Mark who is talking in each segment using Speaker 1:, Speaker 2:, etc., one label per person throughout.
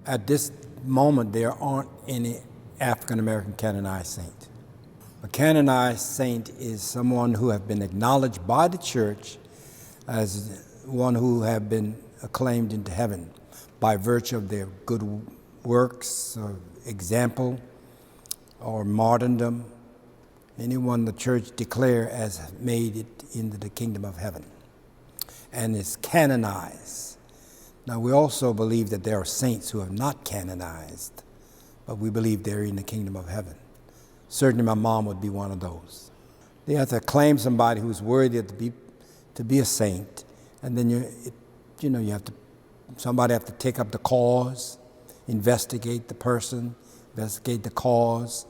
Speaker 1: At this moment, there aren't any African-American canonized saint. A canonized saint is someone who have been acknowledged by the church as one who have been acclaimed into heaven by virtue of their good works, or example, or martyrdom. Anyone the church declare as made it into the kingdom of heaven and is canonized. Now, we also believe that there are saints who have not canonized, but we believe they're in the kingdom of heaven. Certainly my mom would be one of those. They have to claim somebody who's worthy to be a saint, and then somebody have to take up the cause, investigate the person, investigate the cause,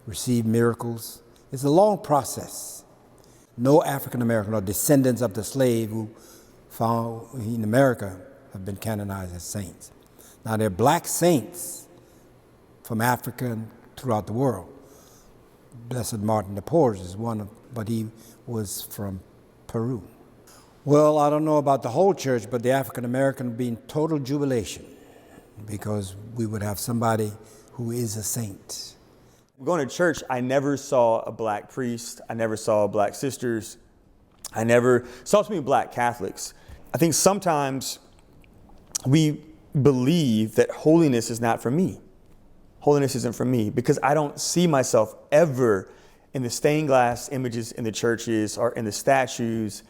Speaker 1: receive miracles. It's a long process. No African American or descendants of the slave who found in America have been canonized as saints. Now, there are black saints from Africa and throughout the world. Blessed Martin de Porres is one but he was from Peru. Well, I don't know about the whole church, but the African American would be in total jubilation because we would have somebody who is a saint.
Speaker 2: Going to church, I never saw a black priest. I never saw black sisters. I never saw too many black Catholics. I think sometimes we believe that holiness is not for me. Holiness isn't for me because I don't see myself ever in the stained glass images in the churches or in the statues,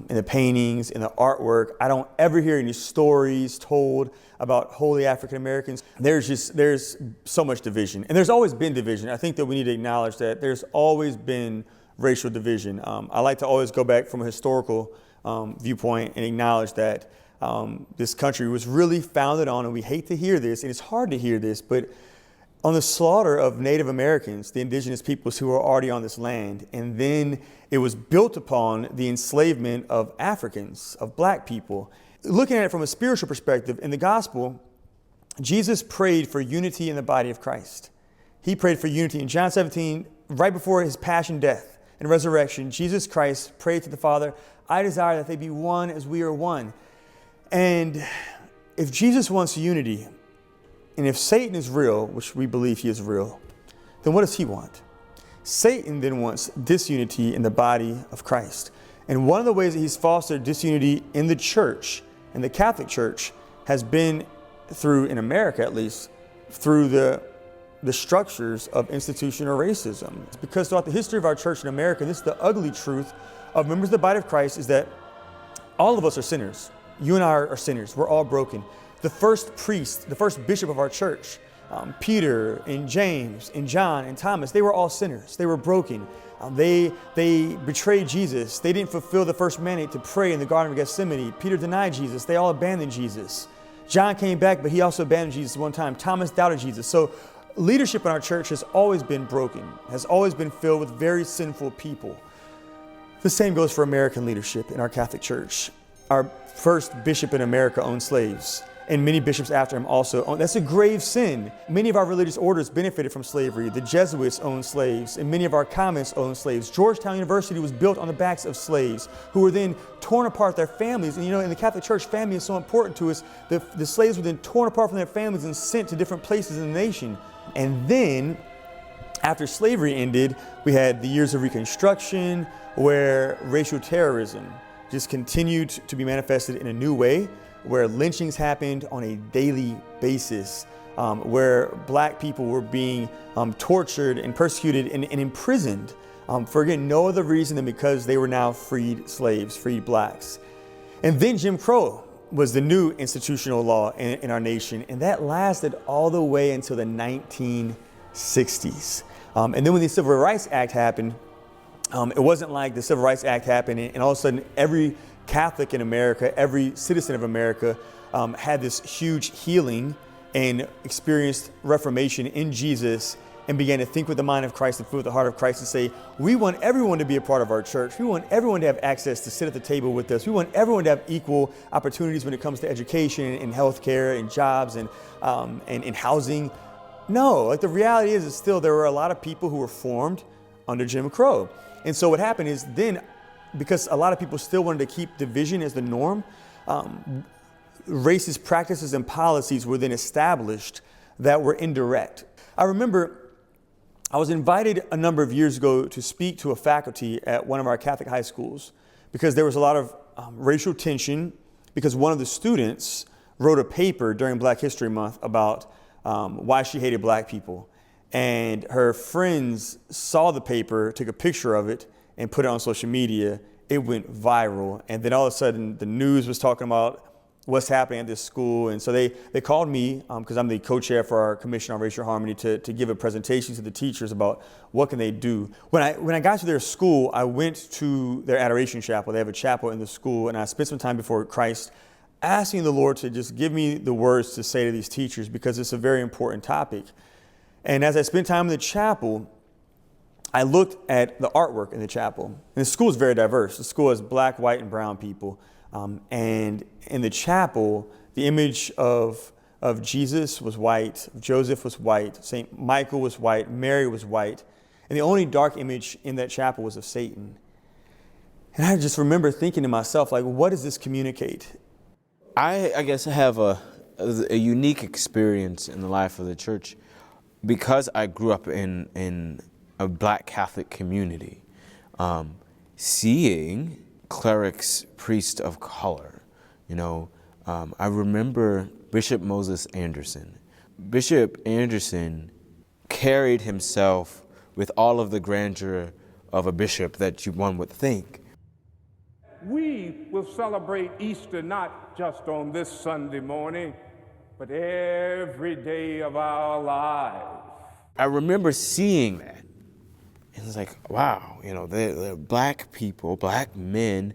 Speaker 2: in the paintings, in the artwork. I don't ever hear any stories told about holy African Americans. There's so much division, and there's always been division. I think that we need to acknowledge that there's always been racial division. I like to always go back from a historical viewpoint and acknowledge that this country was really founded on, and we hate to hear this, and it's hard to hear this, but on the slaughter of Native Americans, the indigenous peoples who were already on this land. And then it was built upon the enslavement of Africans, of black people. Looking at it from a spiritual perspective, in the gospel, Jesus prayed for unity in the body of Christ. He prayed for unity. In John 17, right before his passion, death, and resurrection, Jesus Christ prayed to the Father, I desire that they be one as we are one. And if Jesus wants unity, and if Satan is real, which we believe he is real, then what does he want? Satan then wants disunity in the body of Christ. And one of the ways that he's fostered disunity in the church, in the Catholic Church, has been through, in America at least, through the structures of institutional racism. It's because throughout the history of our church in America, this is the ugly truth of members of the body of Christ, is that all of us are sinners. You and I are sinners. We're all broken. The first priest, the first bishop of our church, Peter and James and John and Thomas, they were all sinners. They were broken. They betrayed Jesus. They didn't fulfill the first mandate to pray in the Garden of Gethsemane. Peter denied Jesus. They all abandoned Jesus. John came back, but he also abandoned Jesus one time. Thomas doubted Jesus. So leadership in our church has always been broken, has always been filled with very sinful people. The same goes for American leadership in our Catholic Church. Our first bishop in America owned slaves, and many bishops after him also owned. That's a grave sin. Many of our religious orders benefited from slavery. The Jesuits owned slaves, and many of our convents owned slaves. Georgetown University was built on the backs of slaves who were then torn apart their families. And in the Catholic Church, family is so important to us. The slaves were then torn apart from their families and sent to different places in the nation. And then, after slavery ended, we had the years of Reconstruction, where racial terrorism just continued to be manifested in a new way, where lynchings happened on a daily basis, where black people were being tortured and persecuted and imprisoned for, again, no other reason than because they were now freed slaves, freed blacks. And then Jim Crow was the new institutional law in our nation, and that lasted all the way until the 1960s. And then when the Civil Rights Act happened, it wasn't like the Civil Rights Act happened and all of a sudden every Catholic in America, every citizen of America had this huge healing and experienced reformation in Jesus and began to think with the mind of Christ and feel with the heart of Christ and say, we want everyone to be a part of our church. We want everyone to have access to sit at the table with us. We want everyone to have equal opportunities when it comes to education and healthcare and jobs and housing. No, the reality is still there were a lot of people who were formed under Jim Crow. And so what happened is then, because a lot of people still wanted to keep division as the norm, racist practices and policies were then established that were indirect. I remember I was invited a number of years ago to speak to a faculty at one of our Catholic high schools because there was a lot of racial tension because one of the students wrote a paper during Black History Month about why she hated black people. And her friends saw the paper, took a picture of it, and put it on social media. It went viral. And then all of a sudden, the news was talking about what's happening at this school. And so they called me, because I'm the co-chair for our Commission on Racial Harmony, to give a presentation to the teachers about what can they do. When I got to their school, I went to their adoration chapel. They have a chapel in the school, and I spent some time before Christ asking the Lord to just give me the words to say to these teachers, because it's a very important topic. And as I spent time in the chapel, I looked at the artwork in the chapel. And the school is very diverse. The school has black, white, and brown people. And in the chapel, the image of Jesus was white, Joseph was white, St. Michael was white, Mary was white. And the only dark image in that chapel was of Satan. And I just remember thinking to myself, like, what does this communicate?
Speaker 3: I guess I have a unique experience in the life of the church because I grew up in a Black Catholic community. Seeing clerics, priests of color, I remember Bishop Moses Anderson. Bishop Anderson carried himself with all of the grandeur of a bishop that one would think.
Speaker 4: We will celebrate Easter not just on this Sunday morning, but every day of our lives.
Speaker 3: I remember seeing that. And it's like, wow, they're black people, black men,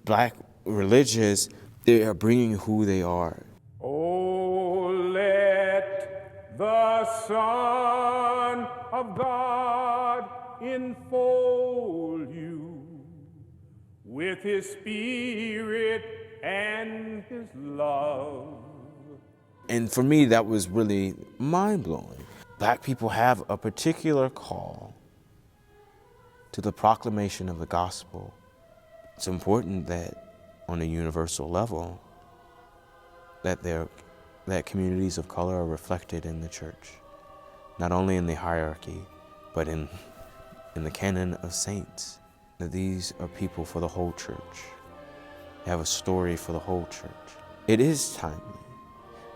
Speaker 3: black religious, they are bringing who they are.
Speaker 4: Oh, let the Son of God enfold you with His Spirit and His love.
Speaker 3: And for me, that was really mind-blowing. Black people have a particular call to the proclamation of the gospel. It's important that on a universal level, that communities of color are reflected in the church, not only in the hierarchy, but in the canon of saints, that these are people for the whole church. They have a story for the whole church. It is timely,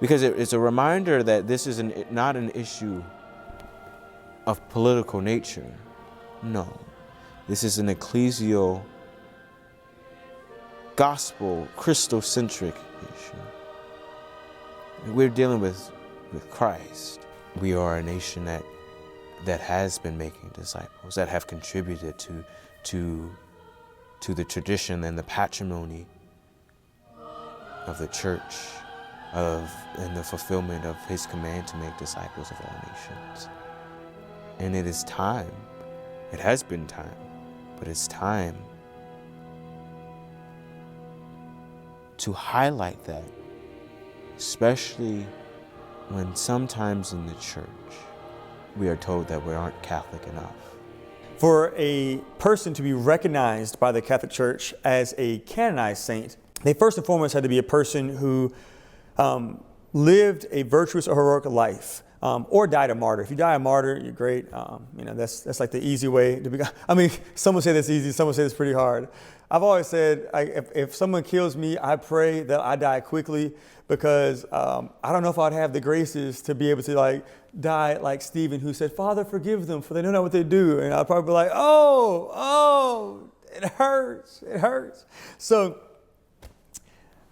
Speaker 3: because it's a reminder that this is not an issue of political nature. No, this is an ecclesial, gospel, Christocentric issue. We're dealing with Christ. We are a nation that has been making disciples, that have contributed to the tradition and the patrimony of the church, and the fulfillment of His command to make disciples of all nations. And it is time, it has been time, but it's time to highlight that, especially when sometimes in the church we are told that we aren't Catholic enough.
Speaker 2: For a person to be recognized by the Catholic Church as a canonized saint, they first and foremost had to be a person who lived a virtuous or heroic life, or died a martyr. If you die a martyr, you're great. That's like the easy way to become. I mean, some would say that's easy, some would say it's pretty hard. I've always said, if someone kills me, I pray that I die quickly, because I don't know if I'd have the graces to be able to die like Stephen, who said, "Father, forgive them, for they know not what they do." And I'd probably be like, oh, it hurts. So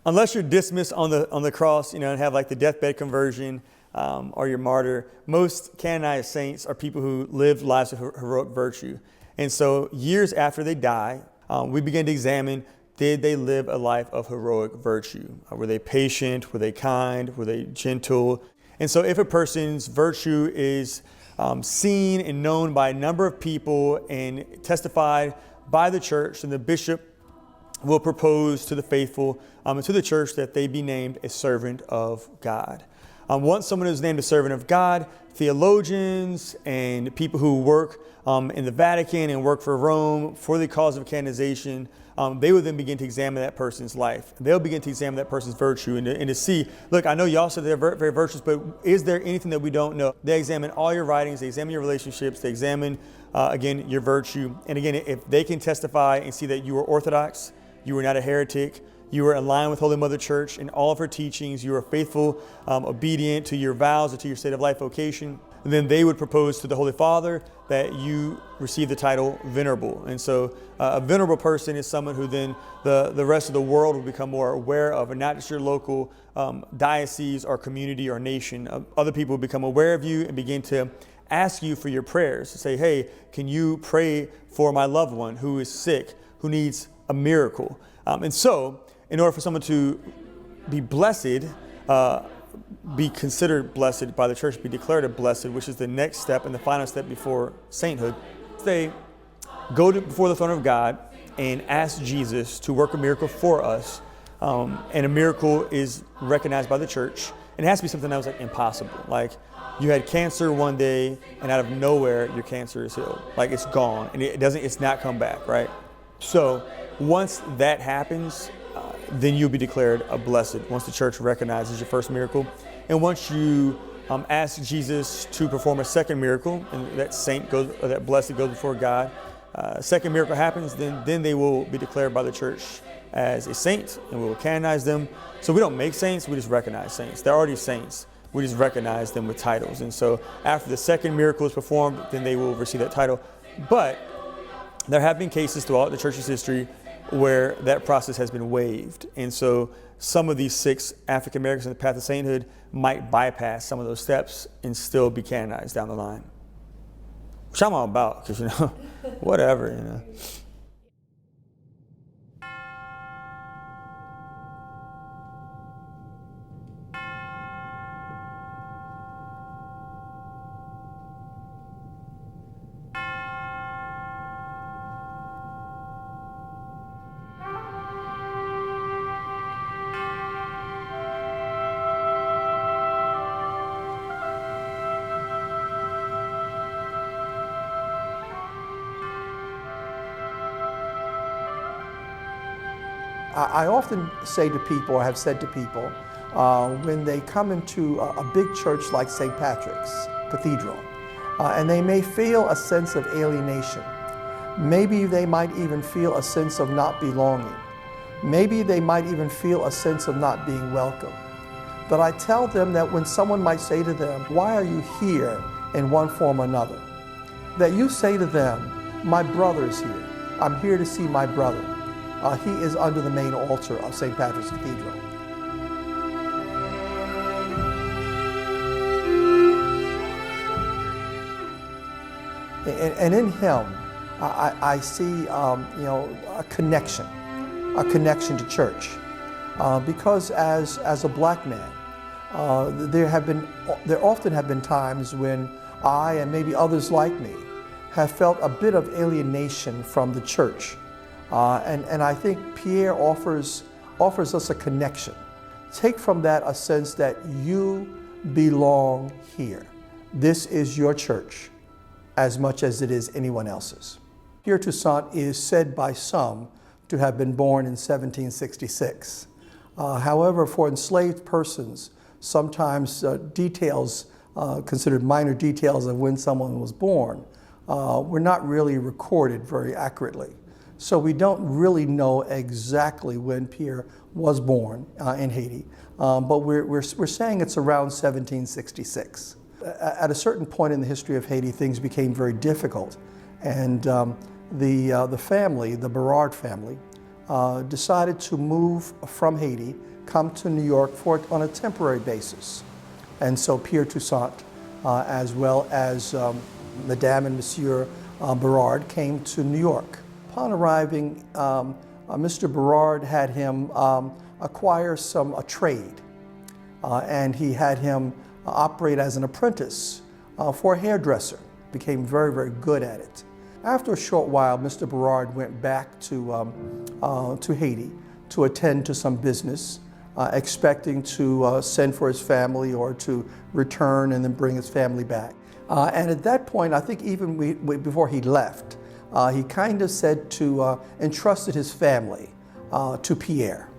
Speaker 2: unless you're dismissed on the cross, and have the deathbed conversion, or your martyr, most canonized saints are people who lived lives of heroic virtue. And so years after they die, we begin to examine, did they live a life of heroic virtue? Were they patient? Were they kind? Were they gentle? And so if a person's virtue is seen and known by a number of people and testified by the church, then the bishop will propose to the faithful and to the church that they be named a servant of God. Once someone is named a servant of God, theologians and people who work in the Vatican and work for Rome for the cause of canonization, they would then begin to examine that person's life. They'll begin to examine that person's virtue and to see, look, I know y'all said they're very virtuous, but is there anything that we don't know? They examine all your writings, they examine your relationships, they examine, again, your virtue. And again, if they can testify and see that you were orthodox, you were not a heretic, you were in line with Holy Mother Church in all of her teachings, you were faithful, obedient to your vows or to your state of life vocation, then they would propose to the Holy Father that you receive the title venerable. And so a venerable person is someone who then the rest of the world will become more aware of, and not just your local diocese or community or nation. Other people will become aware of you and begin to ask you for your prayers. Say, hey, can you pray for my loved one who is sick, who needs a miracle? And so in order for someone to be blessed, be considered blessed by the church, be declared a blessed, which is the next step and the final step before sainthood, they go before the throne of God and ask Jesus to work a miracle for us. And a miracle is recognized by the church. And it has to be something that was like impossible. Like you had cancer one day and out of nowhere your cancer is healed. Like it's gone and it's not come back, right? So once that happens, then you'll be declared a blessed once the church recognizes your first miracle. And once you ask Jesus to perform a second miracle, and that saint goes, or that blessed goes before God, second miracle happens, then they will be declared by the church as a saint, and we will canonize them. So we don't make saints, we just recognize saints. They're already saints. We just recognize them with titles. And so after the second miracle is performed, then they will receive that title. But there have been cases throughout the church's history where that process has been waived. And so some of these 6 African Americans on the path of sainthood might bypass some of those steps and still be canonized down the line. Which I'm all about, because, whatever,
Speaker 5: I often say to people, or have said to people, when they come into a big church like St. Patrick's Cathedral, and they may feel a sense of alienation. Maybe they might even feel a sense of not belonging. Maybe they might even feel a sense of not being welcome. But I tell them that when someone might say to them, why are you here in one form or another? That you say to them, my brother's here. I'm here to see my brother. He is under the main altar of St. Patrick's Cathedral. And in him, I see, a connection to church. Because as a black man, there often have been times when I, and maybe others like me, have felt a bit of alienation from the church. And I think Pierre offers us a connection. Take from that a sense that you belong here. This is your church as much as it is anyone else's. Pierre Toussaint is said by some to have been born in 1766. However, for enslaved persons, sometimes details, considered minor details of when someone was born, were not really recorded very accurately. So we don't really know exactly when Pierre was born in Haiti, but we're saying it's around 1766. At a certain point in the history of Haiti, things became very difficult, and the family, the Berard family, decided to move from Haiti, come to New York on a temporary basis. And so Pierre Toussaint, as well as Madame and Monsieur Berard, came to New York. Upon arriving, Mr. Berard had him acquire a trade, and he had him operate as an apprentice for a hairdresser. Became very, very good at it. After a short while, Mr. Berard went back to Haiti to attend to some business, expecting to send for his family or to return and then bring his family back. And at that point, I think even before he left, he kind of said to, entrusted his family to Pierre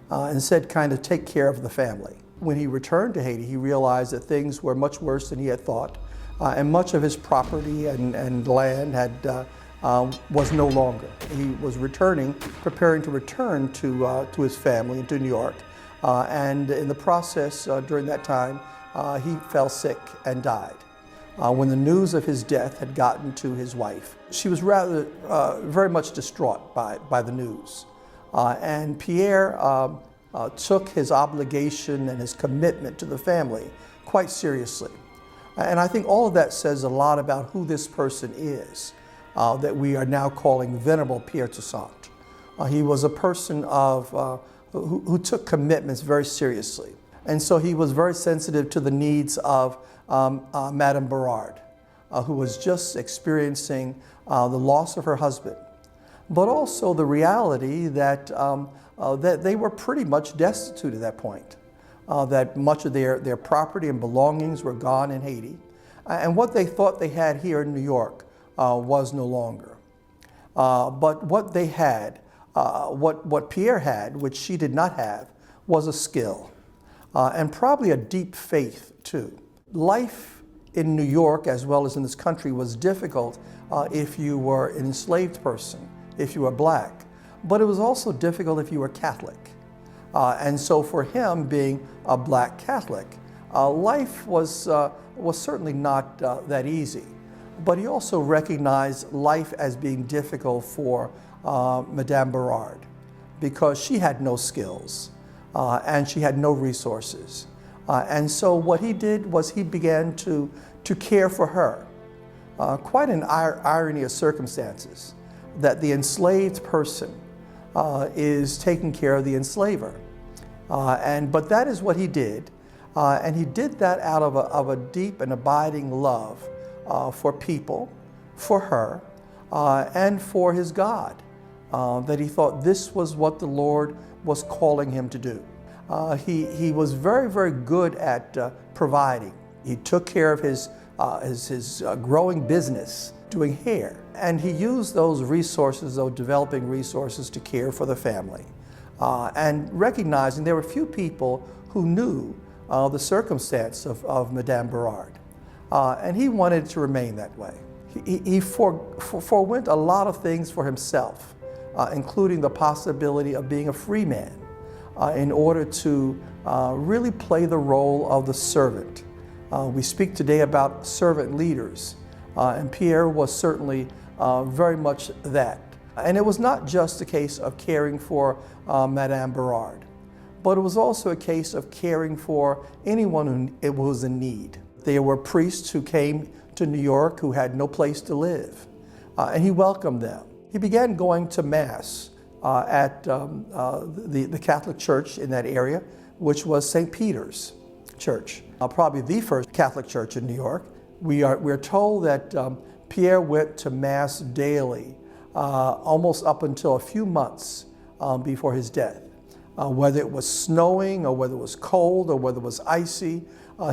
Speaker 5: and said kind of take care of the family. When he returned to Haiti, he realized that things were much worse than he had thought, and much of his property and land was no longer. He was preparing to return to his family to New York, and in the process, during that time, he fell sick and died. When the news of his death had gotten to his wife, she was very much distraught by the news. And Pierre took his obligation and his commitment to the family quite seriously. And I think all of that says a lot about who this person is that we are now calling Venerable Pierre Toussaint. He was a person who took commitments very seriously. And so he was very sensitive to the needs of Madame Berard, who was just experiencing the loss of her husband, but also the reality that they were pretty much destitute at that point, that much of their property and belongings were gone in Haiti, and what they thought they had here in New York was no longer. But what they had, what Pierre had, which she did not have, was a skill, and probably a deep faith too. Life in New York, as well as in this country, was difficult if you were an enslaved person, if you were black, but it was also difficult if you were Catholic. And so for him, being a black Catholic, life was certainly not that easy. But he also recognized life as being difficult for Madame Berard, because she had no skills and she had no resources. And so what he did was he began to care for her. Quite an irony of circumstances, that the enslaved person is taking care of the enslaver. But that is what he did. And he did that out of a deep and abiding love for people, for her, and for his God, that he thought this was what the Lord was calling him to do. He was very, very good at providing. He took care of his growing business, doing hair. And he used those resources, those developing resources, to care for the family. And recognizing there were few people who knew the circumstance of Madame Berard. And he wanted to remain that way. He forewent a lot of things for himself, including the possibility of being a free man, in order to really play the role of the servant. We speak today about servant leaders, and Pierre was certainly very much that. And it was not just a case of caring for Madame Berard, but it was also a case of caring for anyone who was in need. There were priests who came to New York who had no place to live, and he welcomed them. He began going to Mass at the Catholic Church in that area, which was St. Peter's Church, probably the first Catholic church in New York. We're told that Pierre went to Mass daily, almost up until a few months before his death. Whether it was snowing or whether it was cold or whether it was icy,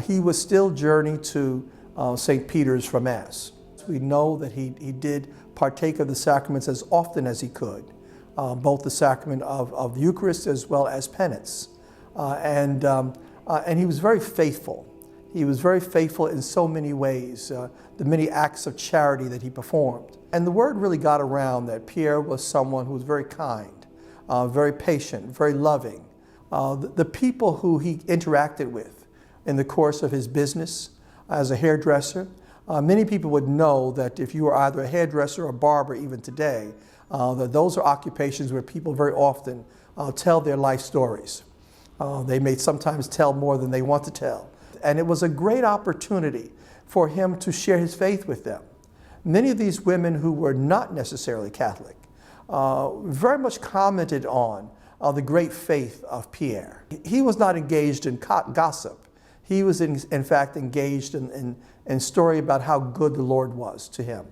Speaker 5: he would still journey to St. Peter's for Mass. We know that he did partake of the sacraments as often as he could, both the sacrament of the Eucharist as well as penance. And he was very faithful. He was very faithful in so many ways, the many acts of charity that he performed. And the word really got around that Pierre was someone who was very kind, very patient, very loving. The people who he interacted with in the course of his business as a hairdresser, many people would know that if you are either a hairdresser or barber even today, that those are occupations where people very often tell their life stories. They may sometimes tell more than they want to tell. And it was a great opportunity for him to share his faith with them. Many of these women who were not necessarily Catholic very much commented on the great faith of Pierre. He was not engaged in gossip. He was in fact engaged in story about how good the Lord was to him,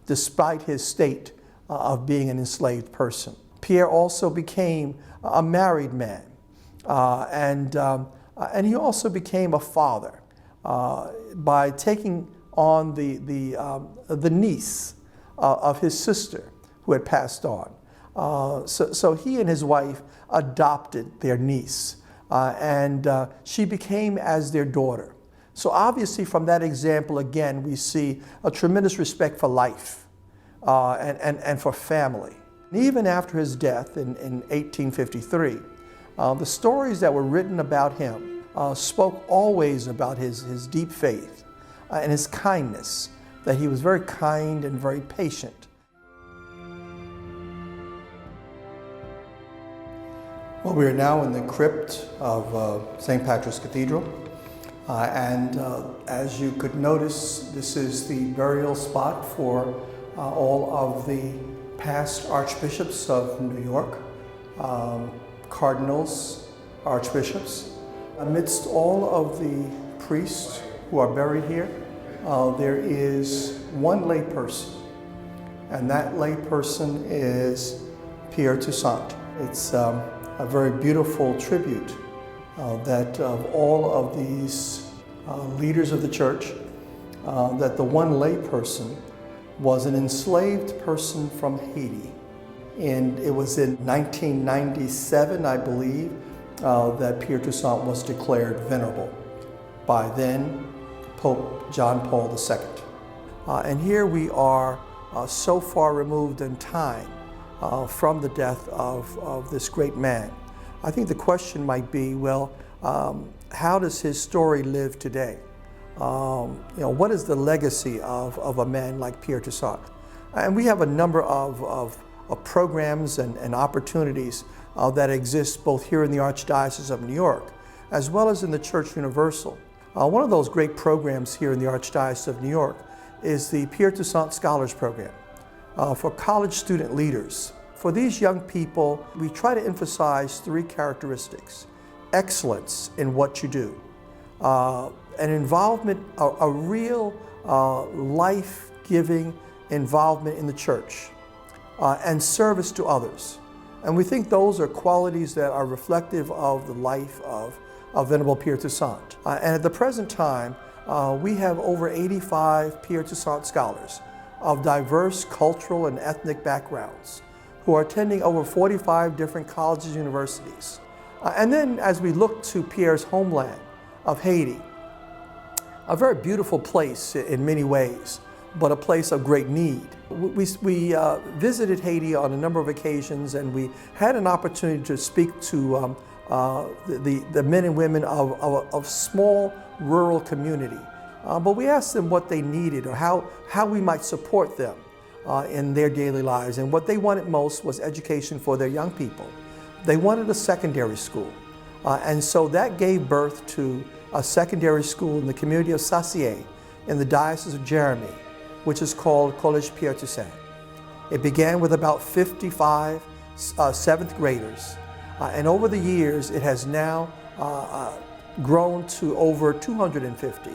Speaker 5: despite his state of being an enslaved person. Pierre also became a married man. And he also became a father by taking on the niece of his sister who had passed on. So he and his wife adopted their niece, and she became as their daughter. So obviously from that example, again, we see a tremendous respect for life and for family. And even after his death in 1853, the stories that were written about him spoke always about his deep faith and his kindness, that he was very kind and very patient. Well, we are now in the crypt of St. Patrick's Cathedral. As you could notice, this is the burial spot for all of the past archbishops of New York, cardinals, archbishops. Amidst all of the priests who are buried here, there is one lay person, and that lay person is Pierre Toussaint. It's a very beautiful tribute that of all of these leaders of the church, that the one lay person was an enslaved person from Haiti. And it was in 1997, I believe, that Pierre Toussaint was declared venerable by then Pope John Paul II. And here we are so far removed in time from the death of this great man. I think the question might be, well, how does his story live today? What is the legacy of a man like Pierre Toussaint? And we have a number of programs and opportunities that exist both here in the Archdiocese of New York, as well as in the Church Universal. One of those great programs here in the Archdiocese of New York is the Pierre Toussaint Scholars Program for college student leaders. For these young people, we try to emphasize three characteristics: excellence in what you do, an involvement, a real life-giving involvement in the church, and service to others. And we think those are qualities that are reflective of the life of Venerable Pierre Toussaint. And at the present time, we have over 85 Pierre Toussaint scholars of diverse cultural and ethnic backgrounds who are attending over 45 different colleges and universities. And then as we look to Pierre's homeland of Haiti, a very beautiful place in many ways, but a place of great need. We visited Haiti on a number of occasions, and we had an opportunity to speak to the men and women of small rural community. But we asked them what they needed or how we might support them in their daily lives. And what they wanted most was education for their young people. They wanted a secondary school. And so that gave birth to a secondary school in the community of Sacier in the Diocese of Jeremy, which is called Collège Pierre Toussaint. It began with about 55 seventh graders. And over the years, it has now grown to over 250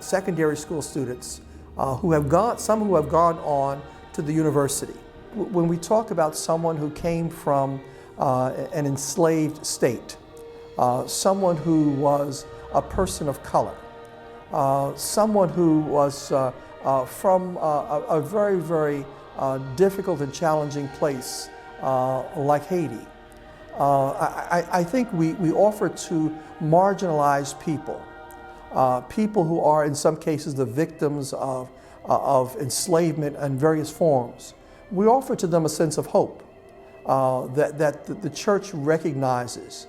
Speaker 5: secondary school students some who have gone on to the university. When we talk about someone who came from an enslaved state, someone who was a person of color, someone who was from a very, very difficult and challenging place like Haiti, I think we offer to marginalized people, people who are in some cases the victims of enslavement in various forms. We offer to them a sense of hope that the church recognizes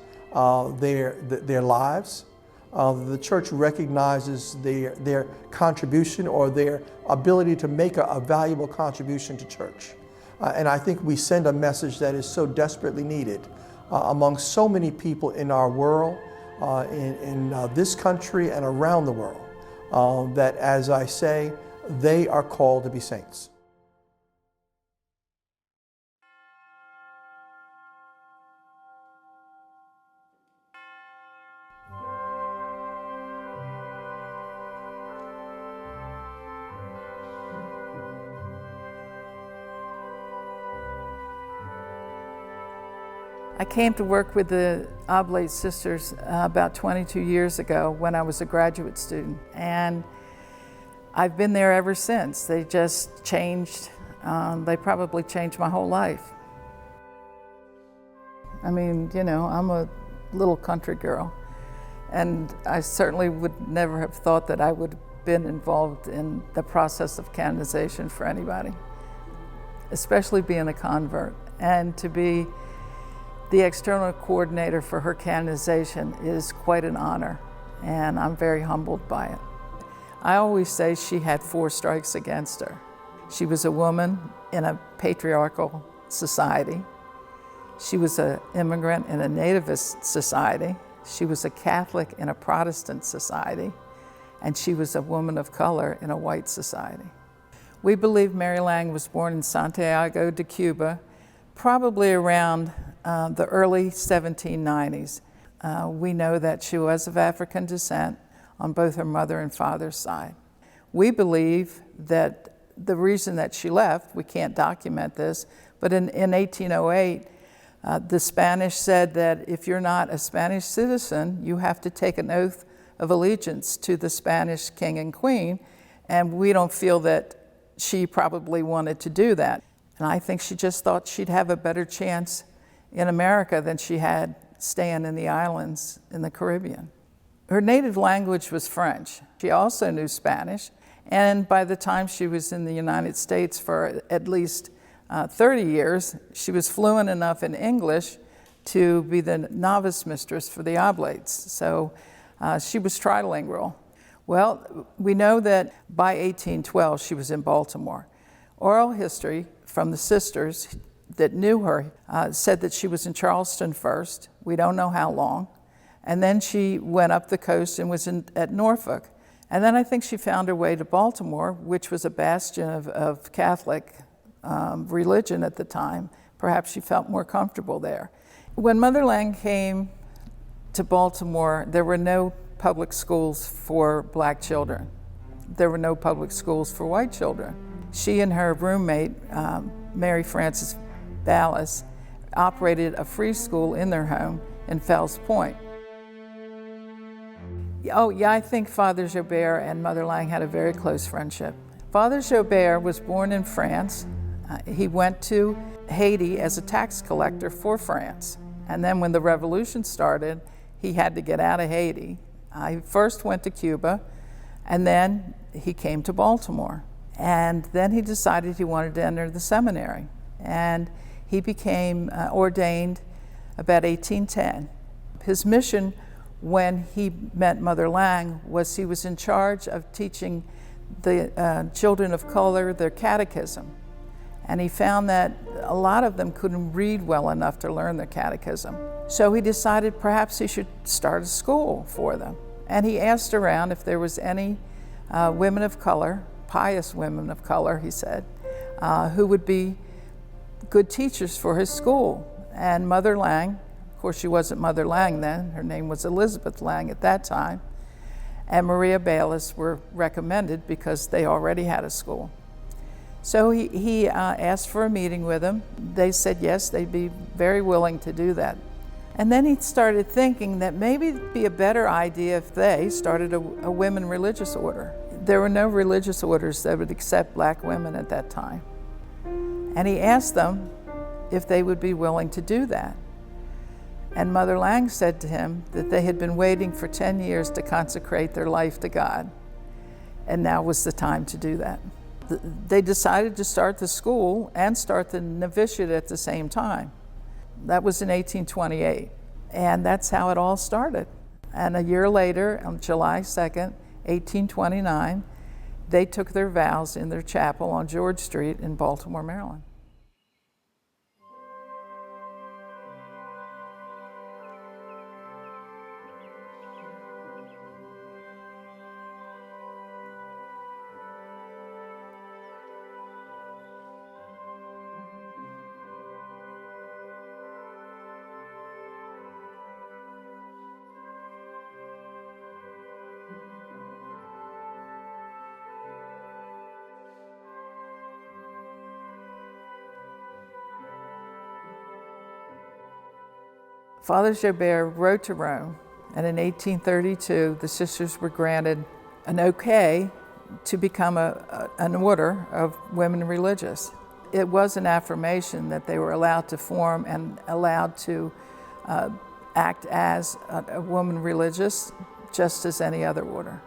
Speaker 5: their lives. The church recognizes their contribution or their ability to make a valuable contribution to church. And I think we send a message that is so desperately needed among so many people in our world, in this country and around the world, that, as I say, they are called to be saints.
Speaker 6: I came to work with the Oblate Sisters about 22 years ago when I was a graduate student, and I've been there ever since. They just changed, they probably changed my whole life. I mean, you know, I'm a little country girl, and I certainly would never have thought that I would have been involved in the process of canonization for anybody, especially being a convert. And to be the external coordinator for her canonization is quite an honor, and I'm very humbled by it. I always say she had 4 strikes against her. She was a woman in a patriarchal society. She was an immigrant in a nativist society. She was a Catholic in a Protestant society. And she was a woman of color in a white society. We believe Mary Lang was born in Santiago de Cuba, probably around the early 1790s. We know that she was of African descent on both her mother and father's side. We believe that the reason that she left, we can't document this, but in 1808, the Spanish said that if you're not a Spanish citizen, you have to take an oath of allegiance to the Spanish king and queen, and we don't feel that she probably wanted to do that. And I think she just thought she'd have a better chance in America than she had staying in the islands in the Caribbean. Her native language was French. She also knew Spanish, and by the time she was in the United States for at least 30 years, she was fluent enough in English to be the novice mistress for the Oblates. So she was trilingual. Well, we know that by 1812 she was in Baltimore. Oral history from the sisters that knew her said that she was in Charleston first. We don't know how long. And then she went up the coast and was at Norfolk. And then I think she found her way to Baltimore, which was a bastion of Catholic religion at the time. Perhaps she felt more comfortable there. When Mother Lang came to Baltimore, there were no public schools for black children. There were no public schools for white children. She and her roommate, Mary Frances Ballas, operated a free school in their home in Fells Point. Oh yeah, I think Father Joubert and Mother Lang had a very close friendship. Father Joubert was born in France. He went to Haiti as a tax collector for France. And then when the revolution started, he had to get out of Haiti. He first went to Cuba, and then he came to Baltimore. And then he decided he wanted to enter the seminary. And he became ordained about 1810. His mission when he met Mother Lang was he was in charge of teaching the children of color their catechism. And he found that a lot of them couldn't read well enough to learn their catechism. So he decided perhaps he should start a school for them. And he asked around if there was any women of color, pious women of color, he said, who would be good teachers for his school. And Mother Lang, of course she wasn't Mother Lang then, her name was Elizabeth Lang at that time, and Maria Ballas were recommended because they already had a school. So he asked for a meeting with them. They said yes, they'd be very willing to do that. And then he started thinking that maybe it'd be a better idea if they started a women religious order. There were no religious orders that would accept black women at that time. And he asked them if they would be willing to do that. And Mother Lang said to him that they had been waiting for 10 years to consecrate their life to God, and now was the time to do that. They decided to start the school and start the novitiate at the same time. That was in 1828, and that's how it all started. And a year later, on July 2nd, 1829, they took their vows in their chapel on George Street in Baltimore, Maryland. Father Joubert wrote to Rome, and in 1832, the sisters were granted an okay to become an order of women religious. It was an affirmation that they were allowed to form and allowed to act as a woman religious, just as any other order.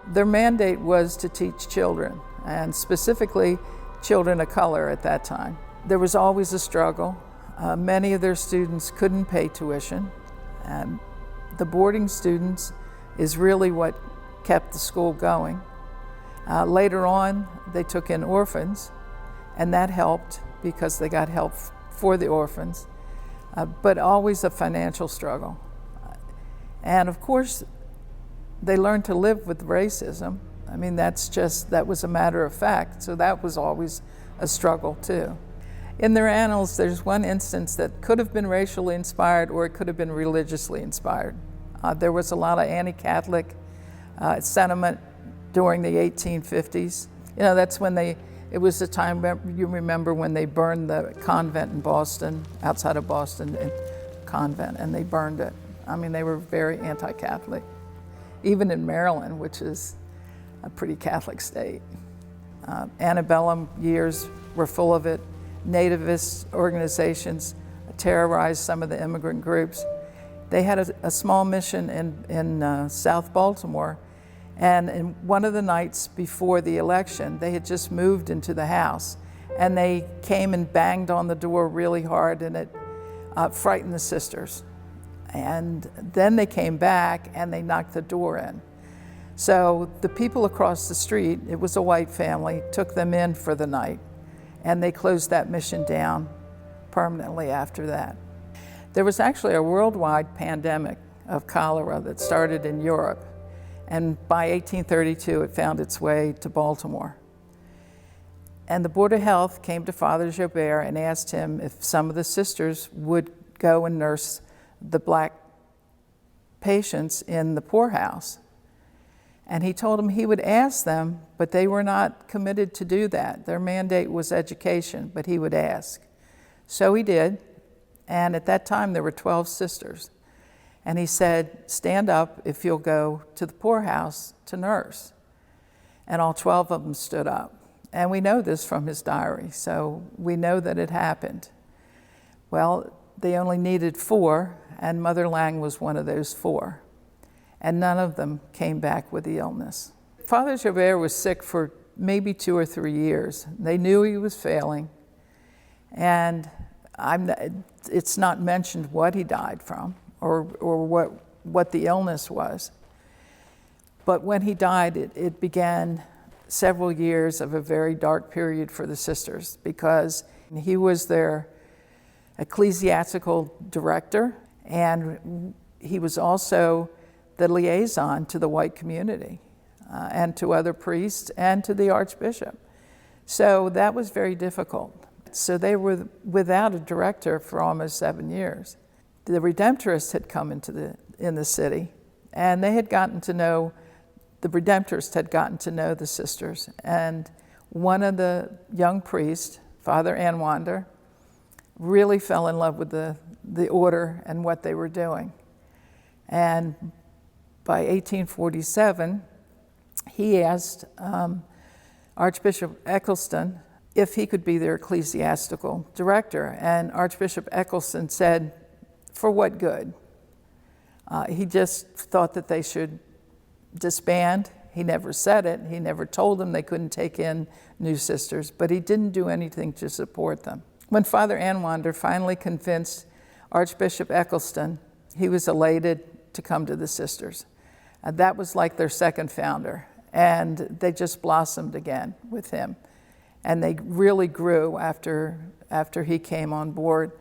Speaker 6: Their mandate was to teach children, and specifically children of color at that time. There was always a struggle. Many of their students couldn't pay tuition. The boarding students is really what kept the school going. Later on, they took in orphans, and that helped because they got help for the orphans, but always a financial struggle. And of course, they learned to live with racism. I mean, that was a matter of fact, so that was always a struggle too. In their annals, there's one instance that could have been racially inspired or it could have been religiously inspired. There was a lot of anti-Catholic sentiment during the 1850s. You know, that's when it was the time, you remember when they burned the convent in Boston, outside of Boston, convent, and they burned it. I mean, they were very anti-Catholic. Even in Maryland, which is a pretty Catholic state. Antebellum years were full of it. Nativist organizations terrorized some of the immigrant groups. They had a small mission in South Baltimore, and in one of the nights before the election, they had just moved into the house, and they came and banged on the door really hard, and it frightened the sisters. And then they came back and they knocked the door in. So the people across the street, it was a white family, took them in for the night, and they closed that mission down permanently after that. There was actually a worldwide pandemic of cholera that started in Europe, and by 1832 it found its way to Baltimore. And the Board of Health came to Father Joubert and asked him if some of the sisters would go and nurse the black patients in the poorhouse. And he told them he would ask them, but they were not committed to do that. Their mandate was education, but he would ask. So he did, and at that time there were 12 sisters. And he said, stand up if you'll go to the poorhouse to nurse. And all 12 of them stood up. And we know this from his diary, so we know that it happened. Well, they only needed 4, and Mother Lang was one of those 4. And none of them came back with the illness. Father Joubert was sick for maybe 2 or 3 years. They knew he was failing, and it's not mentioned what he died from or what the illness was. But when he died, it began several years of a very dark period for the sisters, because he was their ecclesiastical director, and he was also the liaison to the white community and to other priests and to the archbishop. So that was very difficult. So they were without a director for almost 7 years. The Redemptorists had come in the city, and they had gotten to know, the Redemptorists had gotten to know the sisters. And one of the young priests, Father Anwander, really fell in love with the order and what they were doing. And by 1847, he asked Archbishop Eccleston if he could be their ecclesiastical director. And Archbishop Eccleston said, for what good? He just thought that they should disband. He never said it. He never told them they couldn't take in new sisters, but he didn't do anything to support them. When Father Anwander finally convinced Archbishop Eccleston, he was elated to come to the sisters. That was like their second founder, and they just blossomed again with him. And they really grew after he came on board.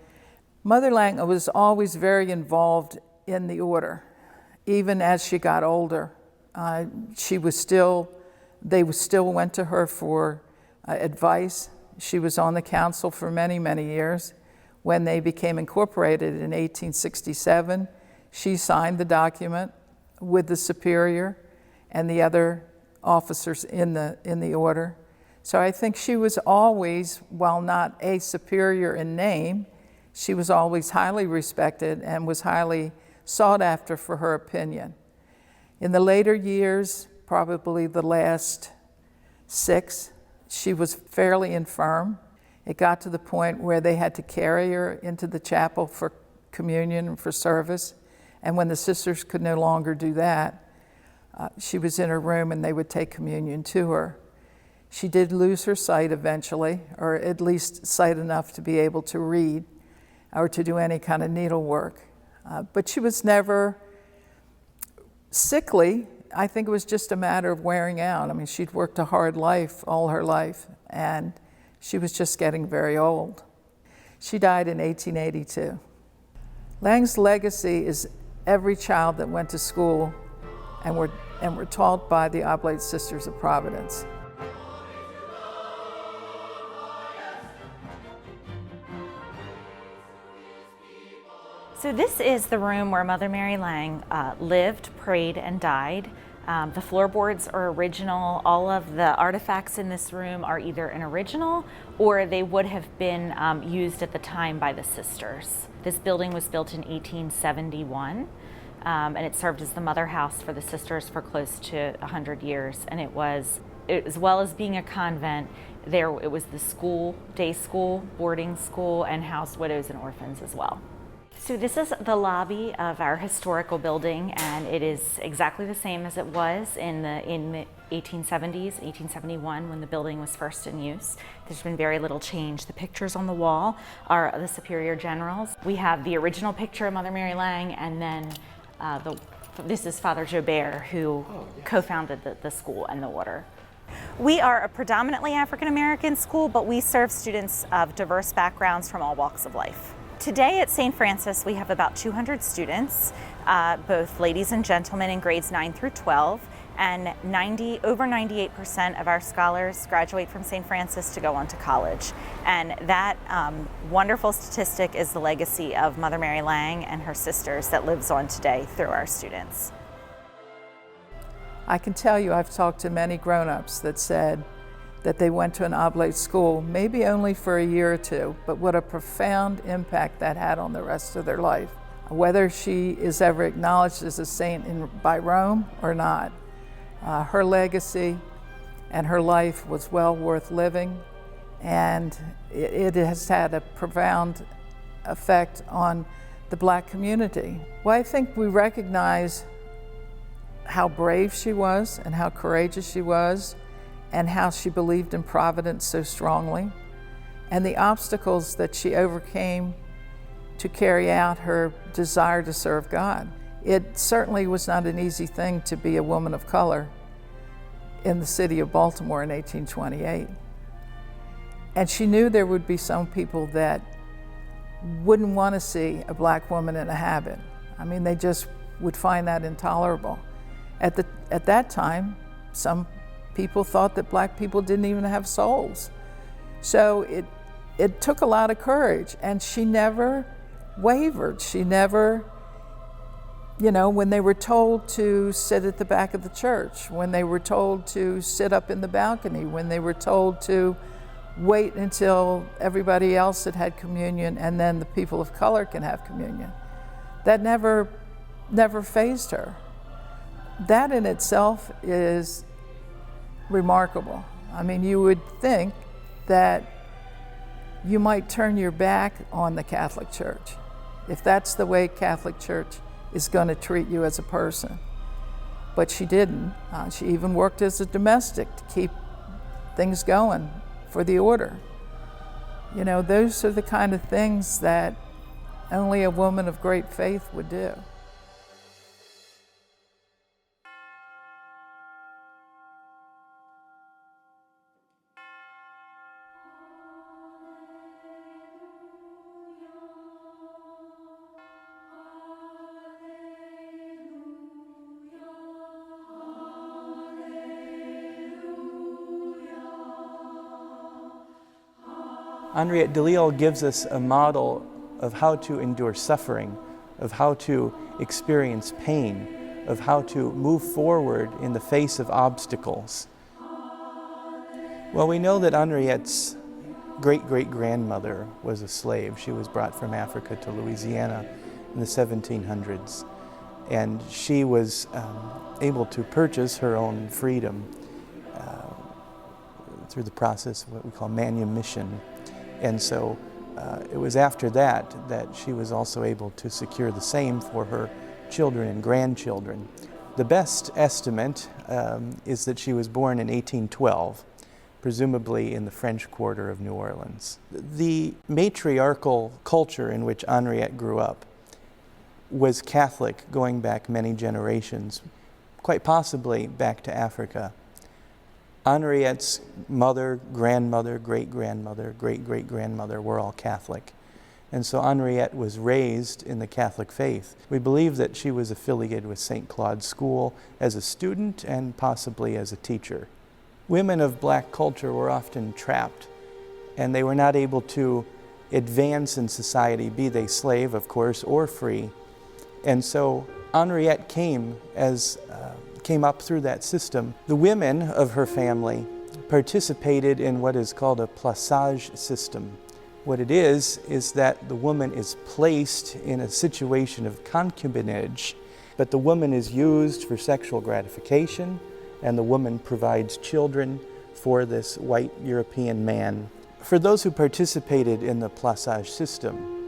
Speaker 6: Mother Lang was always very involved in the order, even as she got older. They still went to her for advice. She was on the council for many, many years. When they became incorporated in 1867, she signed the document with the superior and the other officers in the order. So I think she was always, while not a superior in name, She was always highly respected and was highly sought after for her opinion. In the later years, probably the last 6, she was fairly infirm. It got to the point where they had to carry her into the chapel for communion and for service. And when the sisters could no longer do that, she was in her room and they would take communion to her. She did lose her sight eventually, or at least sight enough to be able to read or to do any kind of needlework. But she was never sickly. I think it was just a matter of wearing out. I mean, she'd worked a hard life all her life, and she was just getting very old. She died in 1882. Lang's legacy is every child that went to school and were taught by the Oblate Sisters of Providence.
Speaker 7: So this is the room where Mother Mary Lang lived, prayed, and died. The floorboards are original. All of the artifacts in this room are either an original or they would have been used at the time by the sisters. This building was built in 1871, and it served as the mother house for the sisters for close to 100 years. And it was, as well as being a convent, it was the school, day school, boarding school, and housed widows and orphans as well. So this is the lobby of our historical building, and it is exactly the same as it was in the 1870s, 1871, when the building was first in use. There's been very little change. The pictures on the wall are the Superior Generals. We have the original picture of Mother Mary Lang, and then this is Father Jobert, who co-founded the school and the order. We are a predominantly African American school, but we serve students of diverse backgrounds from all walks of life. Today at St. Francis, we have about 200 students, both ladies and gentlemen in grades 9 through 12, and over 98% of our scholars graduate from St. Francis to go on to college. And that wonderful statistic is the legacy of Mother Mary Lang and her sisters that lives on today through our students.
Speaker 6: I can tell you I've talked to many grown-ups that said that they went to an oblate school, maybe only for a year or two, but what a profound impact that had on the rest of their life. Whether she is ever acknowledged as a saint by Rome or not, her legacy and her life was well worth living, and it has had a profound effect on the Black community. Well, I think we recognize how brave she was and how courageous she was, and how she believed in Providence so strongly, and the obstacles that she overcame to carry out her desire to serve God. It certainly was not an easy thing to be a woman of color in the city of Baltimore in 1828. And she knew there would be some people that wouldn't want to see a Black woman in a habit. I mean, they just would find that intolerable. At that time, some people thought that Black people didn't even have souls. So it took a lot of courage, and she never wavered. She never, when they were told to sit at the back of the church, when they were told to sit up in the balcony, when they were told to wait until everybody else had communion and then the people of color can have communion, that never fazed her. That in itself is remarkable. I mean, you would think that you might turn your back on the Catholic Church if that's the way Catholic Church is going to treat you as a person. But she didn't. She even worked as a domestic to keep things going for the order. Those are the kind of things that only a woman of great faith would do.
Speaker 8: Henriette de Lille gives us a model of how to endure suffering, of how to experience pain, of how to move forward in the face of obstacles. Well, we know that Henriette's great-great-grandmother was a slave. She was brought from Africa to Louisiana in the 1700s. And she was able to purchase her own freedom through the process of what we call manumission. And so it was after that she was also able to secure the same for her children and grandchildren. The best estimate is that she was born in 1812, presumably in the French Quarter of New Orleans. The matriarchal culture in which Henriette grew up was Catholic going back many generations, quite possibly back to Africa. Henriette's mother, grandmother, great-grandmother, great-great-grandmother were all Catholic. And so Henriette was raised in the Catholic faith. We believe that she was affiliated with St. Claude's School as a student and possibly as a teacher. Women of black culture were often trapped, and they were not able to advance in society, be they slave, of course, or free. And so Henriette came up through that system. The women of her family participated in what is called a plaçage system. What it is that the woman is placed in a situation of concubinage, but the woman is used for sexual gratification, and the woman provides children for this white European man. For those who participated in the plaçage system,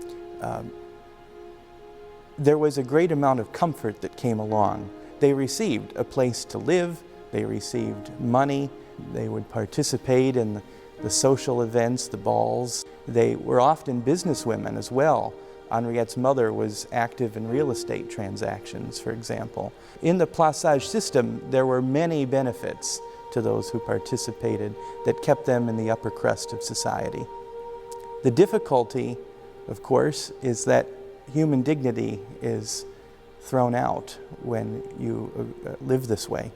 Speaker 8: there was a great amount of comfort that came along. They received a place to live, they received money, they would participate in the social events, the balls. They were often businesswomen as well. Henriette's mother was active in real estate transactions, for example. In the plaçage system, there were many benefits to those who participated that kept them in the upper crust of society. The difficulty, of course, is that human dignity is thrown out when you live this way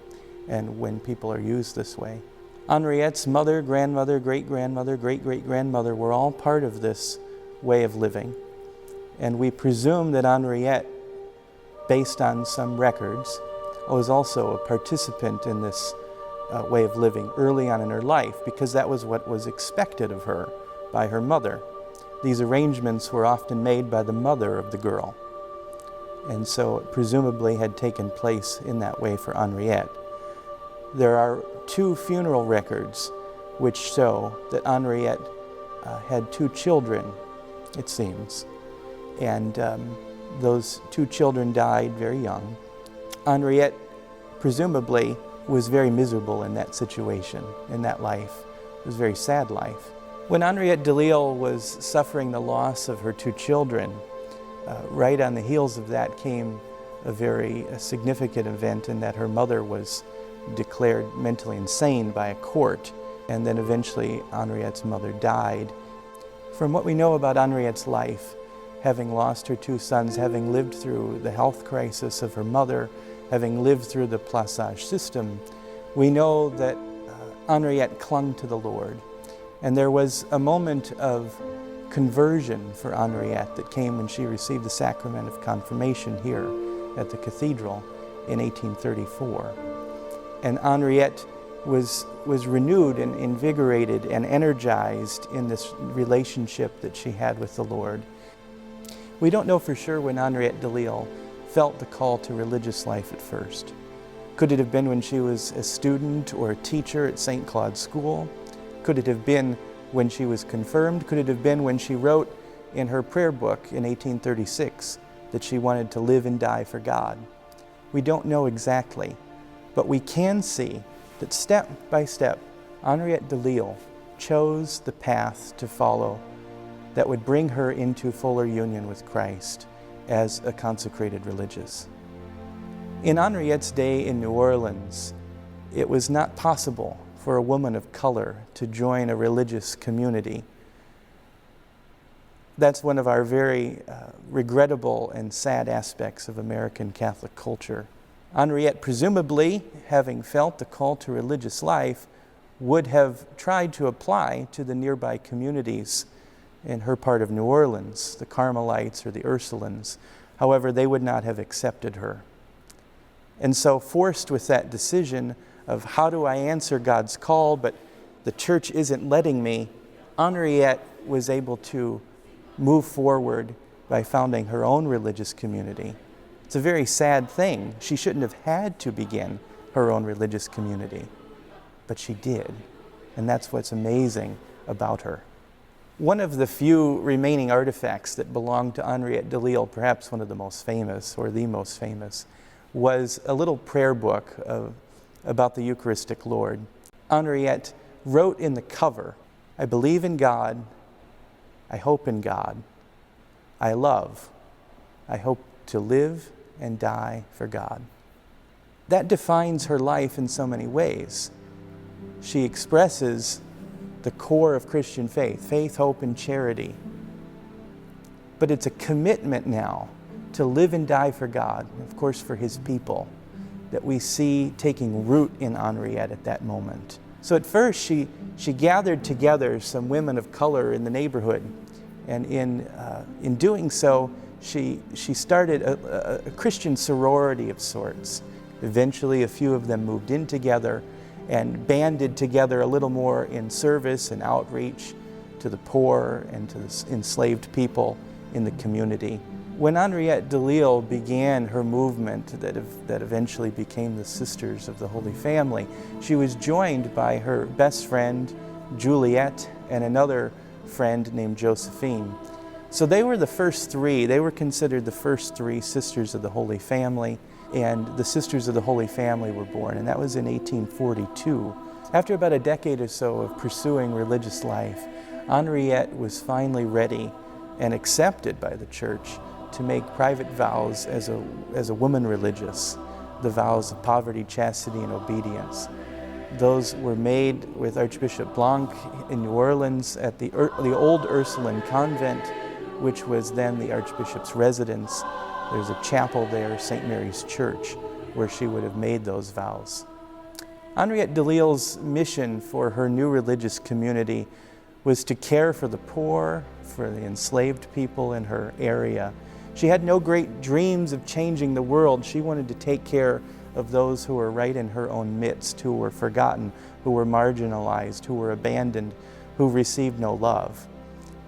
Speaker 8: and when people are used this way. Henriette's mother, grandmother, great-grandmother, great-great-grandmother were all part of this way of living. And we presume that Henriette, based on some records, was also a participant in this way of living early on in her life, because that was what was expected of her by her mother. These arrangements were often made by the mother of the girl, and so it presumably had taken place in that way for Henriette. There are 2 funeral records which show that Henriette had 2 children, it seems, and those 2 children died very young. Henriette presumably was very miserable in that situation, in that life. It was a very sad life. When Henriette Delisle was suffering the loss of her 2 children, right on the heels of that came a very significant event in that her mother was declared mentally insane by a court, and then eventually Henriette's mother died. From what we know about Henriette's life, having lost her 2 sons, having lived through the health crisis of her mother, having lived through the plaçage system, we know that Henriette clung to the Lord. And there was a moment of conversion for Henriette that came when she received the sacrament of confirmation here at the cathedral in 1834. And Henriette was renewed and invigorated and energized in this relationship that she had with the Lord. We don't know for sure when Henriette Delisle felt the call to religious life at first. Could it have been when she was a student or a teacher at St. Claude's School? Could it have been when she was confirmed? Could it have been when she wrote in her prayer book in 1836 that she wanted to live and die for God? We don't know exactly, but we can see that step by step, Henriette Delisle chose the path to follow that would bring her into fuller union with Christ as a consecrated religious. In Henriette's day in New Orleans, it was not possible for a woman of color to join a religious community. That's one of our very regrettable and sad aspects of American Catholic culture. Henriette, presumably, having felt the call to religious life, would have tried to apply to the nearby communities in her part of New Orleans, the Carmelites or the Ursulines. However, they would not have accepted her. And so, forced with that decision of how do I answer God's call, but the church isn't letting me, Henriette was able to move forward by founding her own religious community. It's a very sad thing. She shouldn't have had to begin her own religious community, but she did. And that's what's amazing about her. One of the few remaining artifacts that belonged to Henriette Delille, perhaps one of the most famous or the most famous, was a little prayer book about the Eucharistic Lord. Henriette wrote in the cover, "I believe in God, I hope in God, I love, I hope to live and die for God." That defines her life in so many ways. She expresses the core of Christian faith, faith, hope, and charity. But it's a commitment now to live and die for God, and of course for His people, that we see taking root in Henriette at that moment. So at first she gathered together some women of color in the neighborhood, and in doing so, she started a Christian sorority of sorts. Eventually a few of them moved in together and banded together a little more in service and outreach to the poor and to the enslaved people in the community. When Henriette Delille began her movement that eventually became the Sisters of the Holy Family, she was joined by her best friend, Juliette, and another friend named Josephine. So they were the first three. They were considered the first three Sisters of the Holy Family, and the Sisters of the Holy Family were born, and that was in 1842. After about a decade or so of pursuing religious life, Henriette was finally ready and accepted by the church to make private vows as a woman religious, the vows of poverty, chastity, and obedience. Those were made with Archbishop Blanc in New Orleans at the old Ursuline convent, which was then the Archbishop's residence. There's a chapel there, St. Mary's Church, where she would have made those vows. Henriette Delille's mission for her new religious community was to care for the poor, for the enslaved people in her area. She had no great dreams of changing the world. She wanted to take care of those who were right in her own midst, who were forgotten, who were marginalized, who were abandoned, who received no love.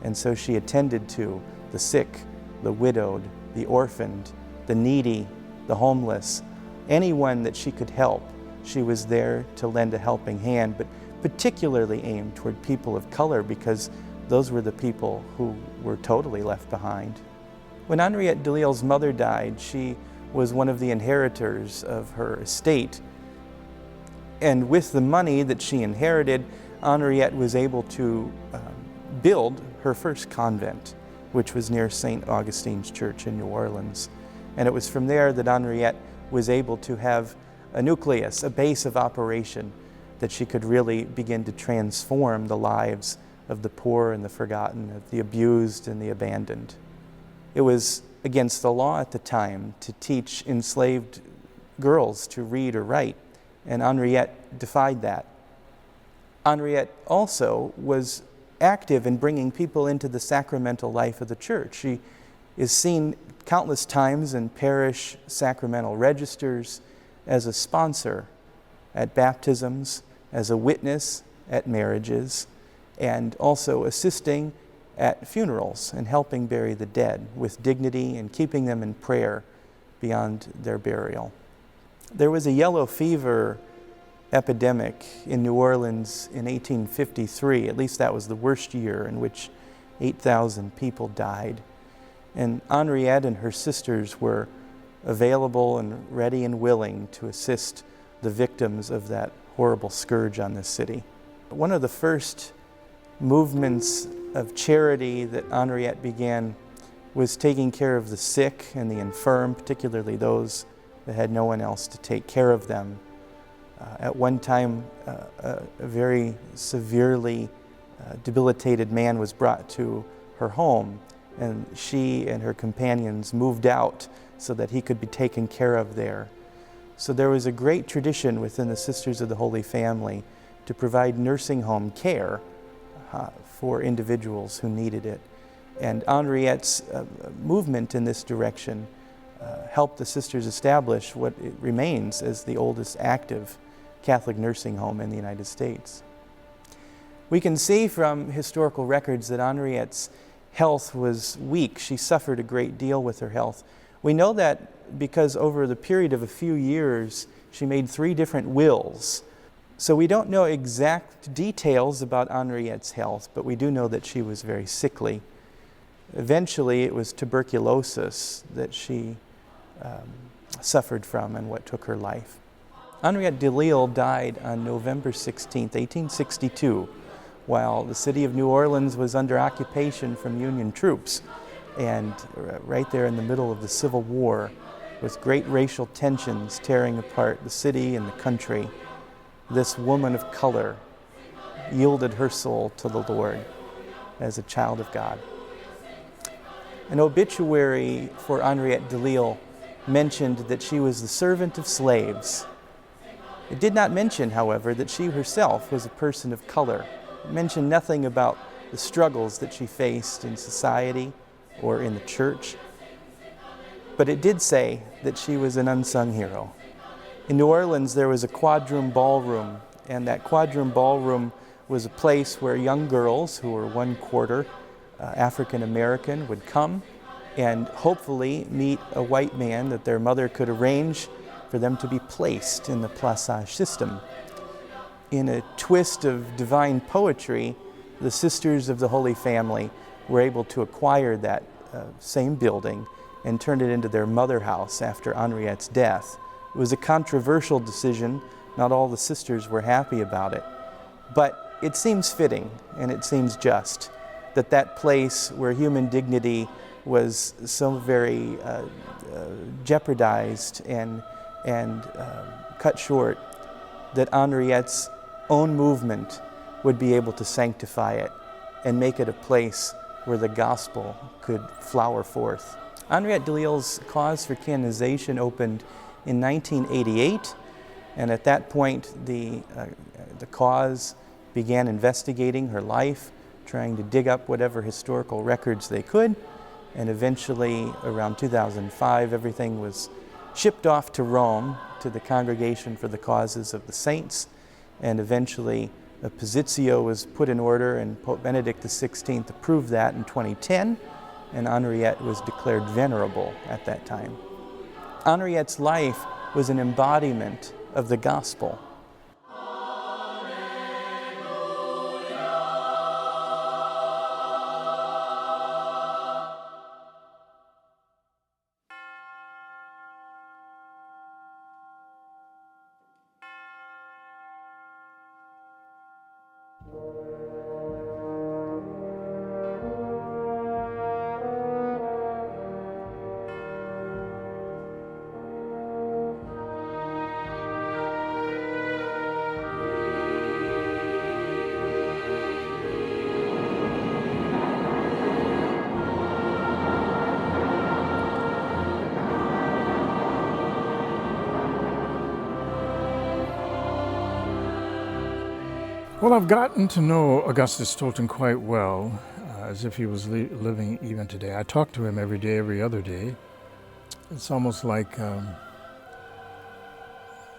Speaker 8: And so she attended to the sick, the widowed, the orphaned, the needy, the homeless, anyone that she could help. She was there to lend a helping hand, but particularly aimed toward people of color because those were the people who were totally left behind. When Henriette Delille's mother died, she was one of the inheritors of her estate. And with the money that she inherited, Henriette was able to build her first convent, which was near St. Augustine's Church in New Orleans. And it was from there that Henriette was able to have a nucleus, a base of operation, that she could really begin to transform the lives of the poor and the forgotten, of the abused and the abandoned. It was against the law at the time to teach enslaved girls to read or write, and Henriette defied that. Henriette also was active in bringing people into the sacramental life of the church. She is seen countless times in parish sacramental registers as a sponsor at baptisms, as a witness at marriages, and also assisting at funerals and helping bury the dead with dignity and keeping them in prayer beyond their burial. There was a yellow fever epidemic in New Orleans in 1853. At least that was the worst year, in which 8,000 people died. And Henriette and her sisters were available and ready and willing to assist the victims of that horrible scourge on this city. One of the first movements of charity that Henriette began was taking care of the sick and the infirm, particularly those that had no one else to take care of them. At one time, a very severely debilitated man was brought to her home, and she and her companions moved out so that he could be taken care of there. So there was a great tradition within the Sisters of the Holy Family to provide nursing home care for individuals who needed it. And Henriette's movement in this direction helped the sisters establish what it remains as the oldest active Catholic nursing home in the United States. We can see from historical records that Henriette's health was weak. She suffered a great deal with her health. We know that because over the period of a few years, she made 3 different wills. So we don't know exact details about Henriette's health, but we do know that she was very sickly. Eventually, it was tuberculosis that she suffered from and what took her life. Henriette de Lisle died on November 16, 1862, while the city of New Orleans was under occupation from Union troops, and right there in the middle of the Civil War, with great racial tensions tearing apart the city and the country, this woman of color yielded her soul to the Lord as a child of God. An obituary for Henriette de Lisle mentioned that she was the servant of slaves. It did not mention, however, that she herself was a person of color. It mentioned nothing about the struggles that she faced in society or in the church. But it did say that she was an unsung hero. In New Orleans, there was a quadroom ballroom, and that quadroom ballroom was a place where young girls who were 1/4 African American would come and hopefully meet a white man that their mother could arrange for them to be placed in the placage system. In a twist of divine poetry, the Sisters of the Holy Family were able to acquire that same building and turn it into their mother house after Henriette's death. It was a controversial decision. Not all the sisters were happy about it. But it seems fitting and it seems just that that place where human dignity was so very jeopardized and cut short, that Henriette's own movement would be able to sanctify it and make it a place where the gospel could flower forth. Henriette de Lisle's cause for canonization opened in 1988, and at that point the cause began investigating her life, trying to dig up whatever historical records they could, and eventually around 2005 everything was shipped off to Rome to the Congregation for the Causes of the Saints, and eventually a positio was put in order and Pope Benedict XVI approved that in 2010, and Henriette was declared venerable at that time. Henriette's life was an embodiment of the gospel.
Speaker 9: Well, I've gotten to know Augustus Tolton quite well, as if he was living even today. I talk to him every day, every other day. It's almost like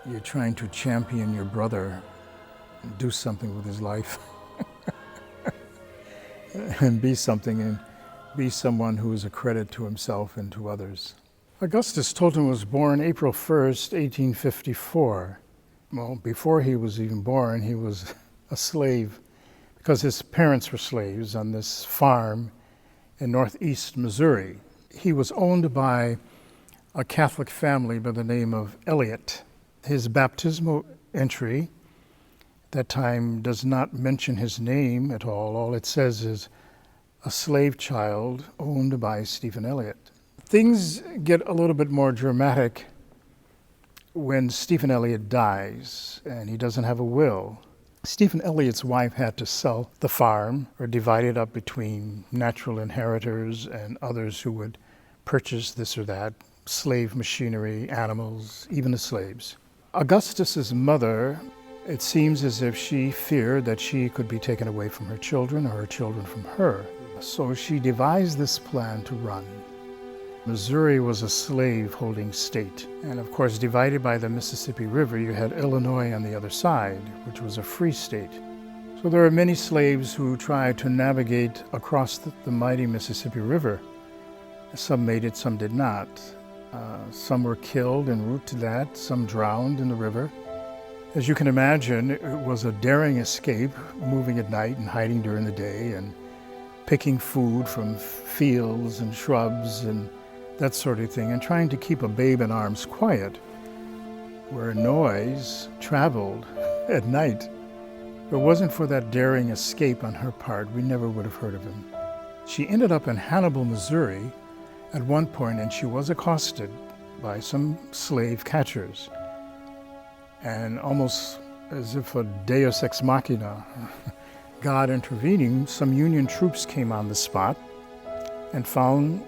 Speaker 9: you're trying to champion your brother, do something with his life, and be something, and be someone who is a credit to himself and to others. Augustus Tolton was born April 1st, 1854. Well, before he was even born, he was a slave because his parents were slaves on this farm in northeast Missouri. He was owned by a Catholic family by the name of Elliott. His baptismal entry at that time does not mention his name at all. All it says is a slave child owned by Stephen Elliott. Things get a little bit more dramatic when Stephen Elliott dies and he doesn't have a will. Stephen Elliott's wife had to sell the farm or divide it up between natural inheritors and others who would purchase this or that, slave machinery, animals, even the slaves. Augustus's mother, it seems as if she feared that she could be taken away from her children or her children from her. So she devised this plan to run. Missouri was a slave-holding state, and of course, divided by the Mississippi River, you had Illinois on the other side, which was a free state. So there are many slaves who tried to navigate across the mighty Mississippi River. Some made it, some did not. Some were killed en route to that, some drowned in the river. As you can imagine, it was a daring escape, moving at night and hiding during the day and picking food from fields and shrubs and that sort of thing, and trying to keep a babe in arms quiet, where noise traveled at night. If it wasn't for that daring escape on her part, we never would have heard of him. She ended up in Hannibal, Missouri at one point, and she was accosted by some slave catchers. And almost as if a deus ex machina, God intervening, some Union troops came on the spot and found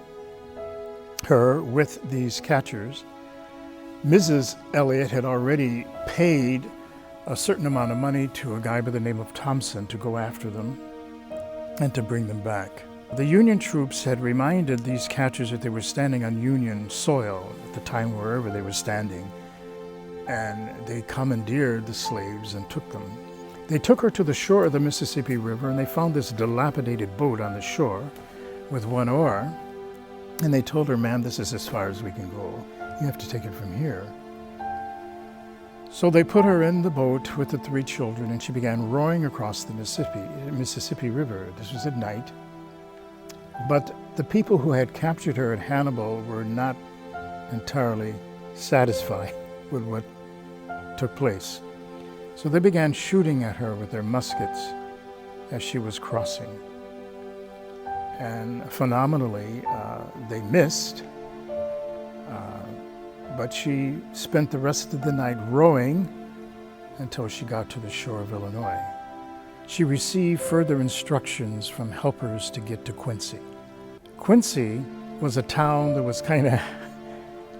Speaker 9: her with these catchers. Mrs. Elliott had already paid a certain amount of money to a guy by the name of Thompson to go after them and to bring them back. The Union troops had reminded these catchers that they were standing on Union soil at the time, wherever they were standing, and they commandeered the slaves and took them. They took her to the shore of the Mississippi River, and they found this dilapidated boat on the shore with one oar, and they told her, "Ma'am, this is as far as we can go. You have to take it from here." So they put her in the boat with the 3 children, and she began rowing across the Mississippi River. This was at night. But the people who had captured her at Hannibal were not entirely satisfied with what took place. So they began shooting at her with their muskets as she was crossing. And phenomenally, they missed. But she spent the rest of the night rowing until she got to the shore of Illinois. She received further instructions from helpers to get to Quincy. Quincy was a town that was kind of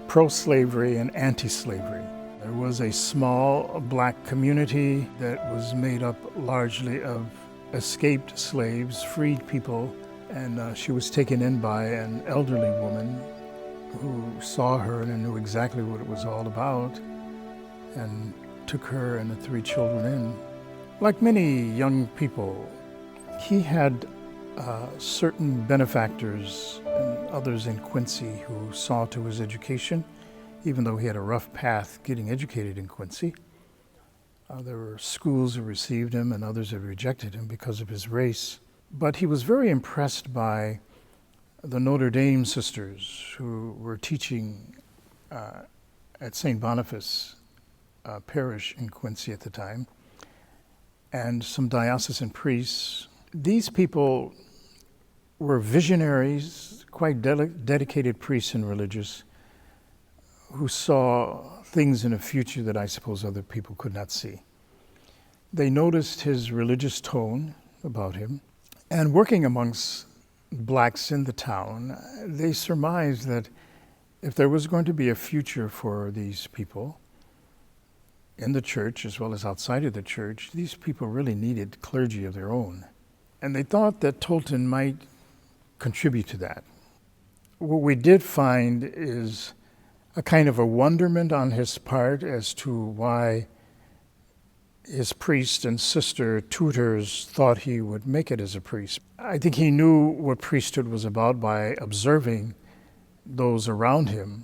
Speaker 9: pro-slavery and anti-slavery. There was a small black community that was made up largely of escaped slaves, freed people, and she was taken in by an elderly woman who saw her and knew exactly what it was all about and took her and the 3 children in. Like many young people, he had certain benefactors and others in Quincy who saw to his education, even though he had a rough path getting educated in Quincy. There were schools who received him and others who rejected him because of his race. But he was very impressed by the Notre Dame sisters who were teaching at St. Boniface Parish in Quincy at the time, and some diocesan priests. These people were visionaries, quite dedicated priests and religious, who saw things in a future that I suppose other people could not see. They noticed his religious tone about him, and working amongst blacks in the town, they surmised that if there was going to be a future for these people in the church as well as outside of the church, these people really needed clergy of their own. And they thought that Tolton might contribute to that. What we did find is a kind of a wonderment on his part as to why his priest and sister tutors thought he would make it as a priest. I think he knew what priesthood was about by observing those around him,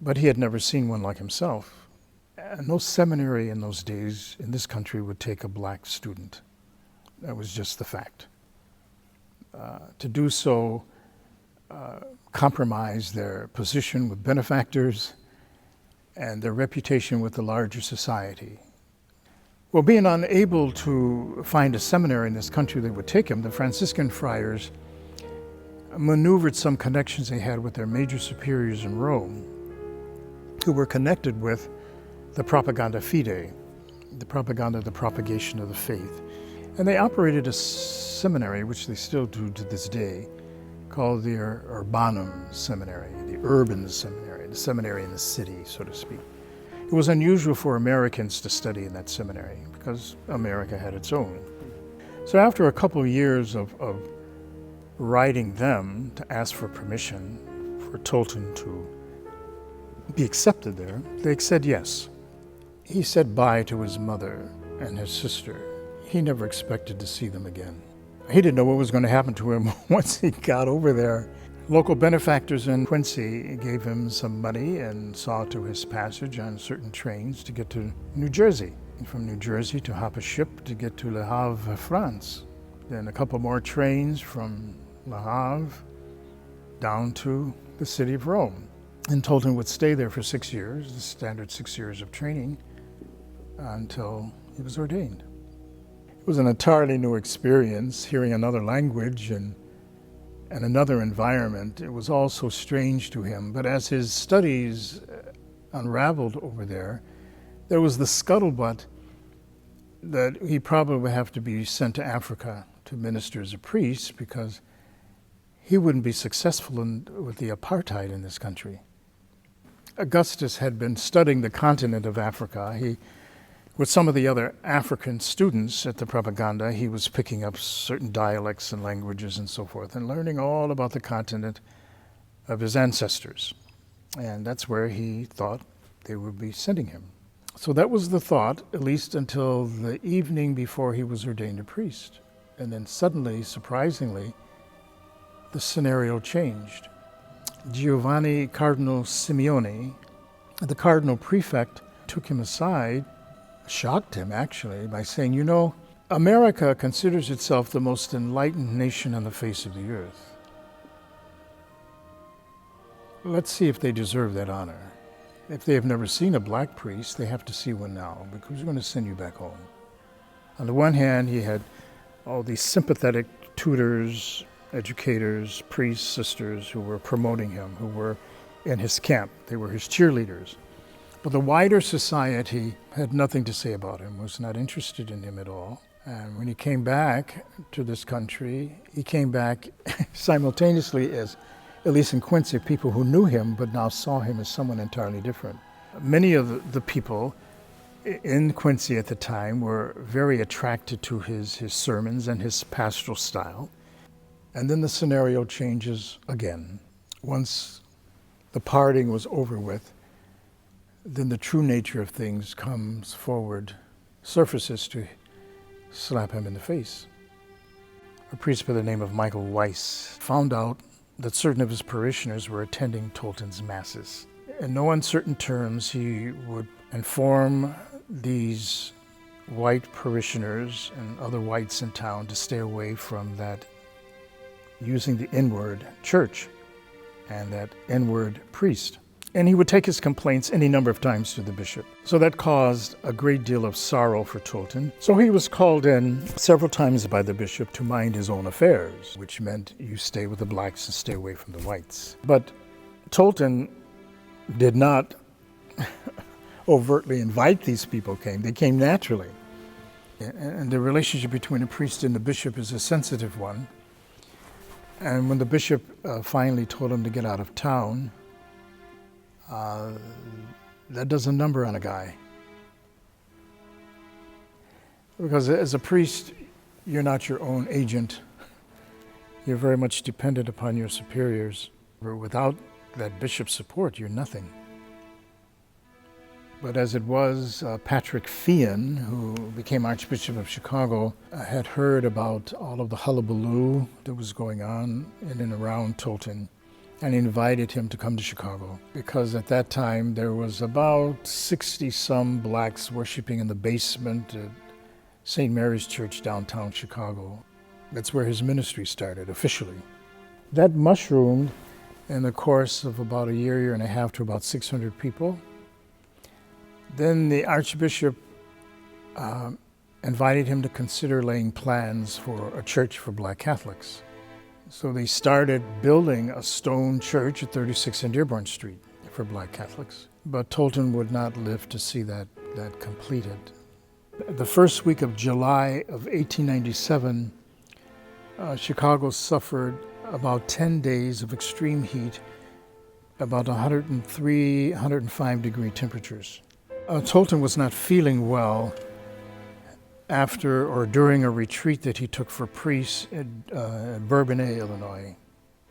Speaker 9: but he had never seen one like himself. And no seminary in those days in this country would take a black student. That was just the fact. To do so compromised their position with benefactors and their reputation with the larger society. Well, being unable to find a seminary in this country that would take him, the Franciscan friars maneuvered some connections they had with their major superiors in Rome, who were connected with the propaganda fide, the propagation of the faith. And they operated a seminary, which they still do to this day, called the Urbanum Seminary, the urban seminary, the seminary in the city, so to speak. It was unusual for Americans to study in that seminary because America had its own. So after a couple of years of writing them to ask for permission for Tolton to be accepted there, they said yes. He said bye to his mother and his sister. he never expected to see them again. He didn't know what was going to happen to him once he got over there. Local benefactors in Quincy gave him some money and saw to his passage on certain trains to get to New Jersey. And from New Jersey to hop a ship to get to Le Havre, France. Then a couple more trains from Le Havre down to the city of Rome. And Tolton would stay there for 6 years, the standard 6 years of training, until he was ordained. It was an entirely new experience, hearing another language and another environment. It was all so strange to him. But as his studies unraveled over there was the scuttlebutt that he probably would have to be sent to Africa to minister as a priest because he wouldn't be successful with the apartheid in this country. Augustus had been studying the continent of Africa. With some of the other African students at the propaganda, he was picking up certain dialects and languages and so forth, and learning all about the continent of his ancestors. And that's where he thought they would be sending him. So that was the thought, at least until the evening before he was ordained a priest. And then suddenly, surprisingly, the scenario changed. Giovanni Cardinal Simeone, the cardinal prefect, took him aside, shocked him actually, by saying, you know, America considers itself the most enlightened nation on the face of the earth. Let's see if they deserve that honor. If they have never seen a black priest, they have to see one now, because we're going to send you back home. On the one hand, he had all these sympathetic tutors, educators, priests, sisters who were promoting him, who were in his camp. They were his cheerleaders. But the wider society had nothing to say about him, was not interested in him at all. And when he came back to this country, he came back simultaneously as, at least in Quincy, people who knew him but now saw him as someone entirely different. Many of the people in Quincy at the time were very attracted to his sermons and his pastoral style. And then the scenario changes again. Once the parting was over with, then the true nature of things comes forward, surfaces to slap him in the face. A priest by the name of Michael Weiss found out that certain of his parishioners were attending Tolton's masses. In no uncertain terms, he would inform these white parishioners and other whites in town to stay away from that using the N-word church and that N-word priest. And he would take his complaints any number of times to the bishop. So that caused a great deal of sorrow for Tolton. So he was called in several times by the bishop to mind his own affairs, which meant you stay with the blacks and stay away from the whites. But Tolton did not overtly invite these people came. They came naturally. And the relationship between a priest and the bishop is a sensitive one. And when the bishop finally told him to get out of town, that does a number on a guy. Because as a priest, you're not your own agent. You're very much dependent upon your superiors. Without that bishop's support, you're nothing. But as it was, Patrick Fian, who became Archbishop of Chicago, had heard about all of the hullabaloo that was going on in and around Tolton, and invited him to come to Chicago, because at that time there was about 60-some blacks worshiping in the basement at St. Mary's Church downtown Chicago. That's where his ministry started officially. That mushroomed in the course of about a year and a half to about 600 people. Then the Archbishop invited him to consider laying plans for a church for black Catholics. So they started building a stone church at 36 and Dearborn Street for black Catholics. But Tolton would not live to see that completed. The first week of July of 1897, Chicago suffered about 10 days of extreme heat, about 103, 105 degree temperatures. Tolton was not feeling well after or during a retreat that he took for priests at Bourbonnais, Illinois.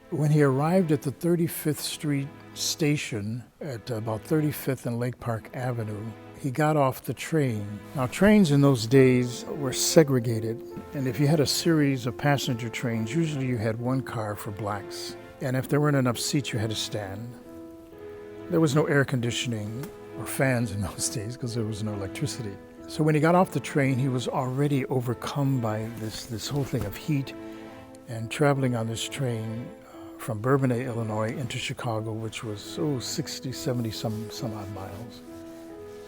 Speaker 9: When he arrived at the 35th Street station at about 35th and Lake Park Avenue, he got off the train. Now, trains in those days were segregated, and if you had a series of passenger trains, usually you had one car for blacks. And if there weren't enough seats, you had to stand. There was no air conditioning or fans in those days because there was no electricity. So when he got off the train, he was already overcome by this whole thing of heat, and traveling on this train from Bourbonnais, Illinois into Chicago, which was 60, 70 some odd miles.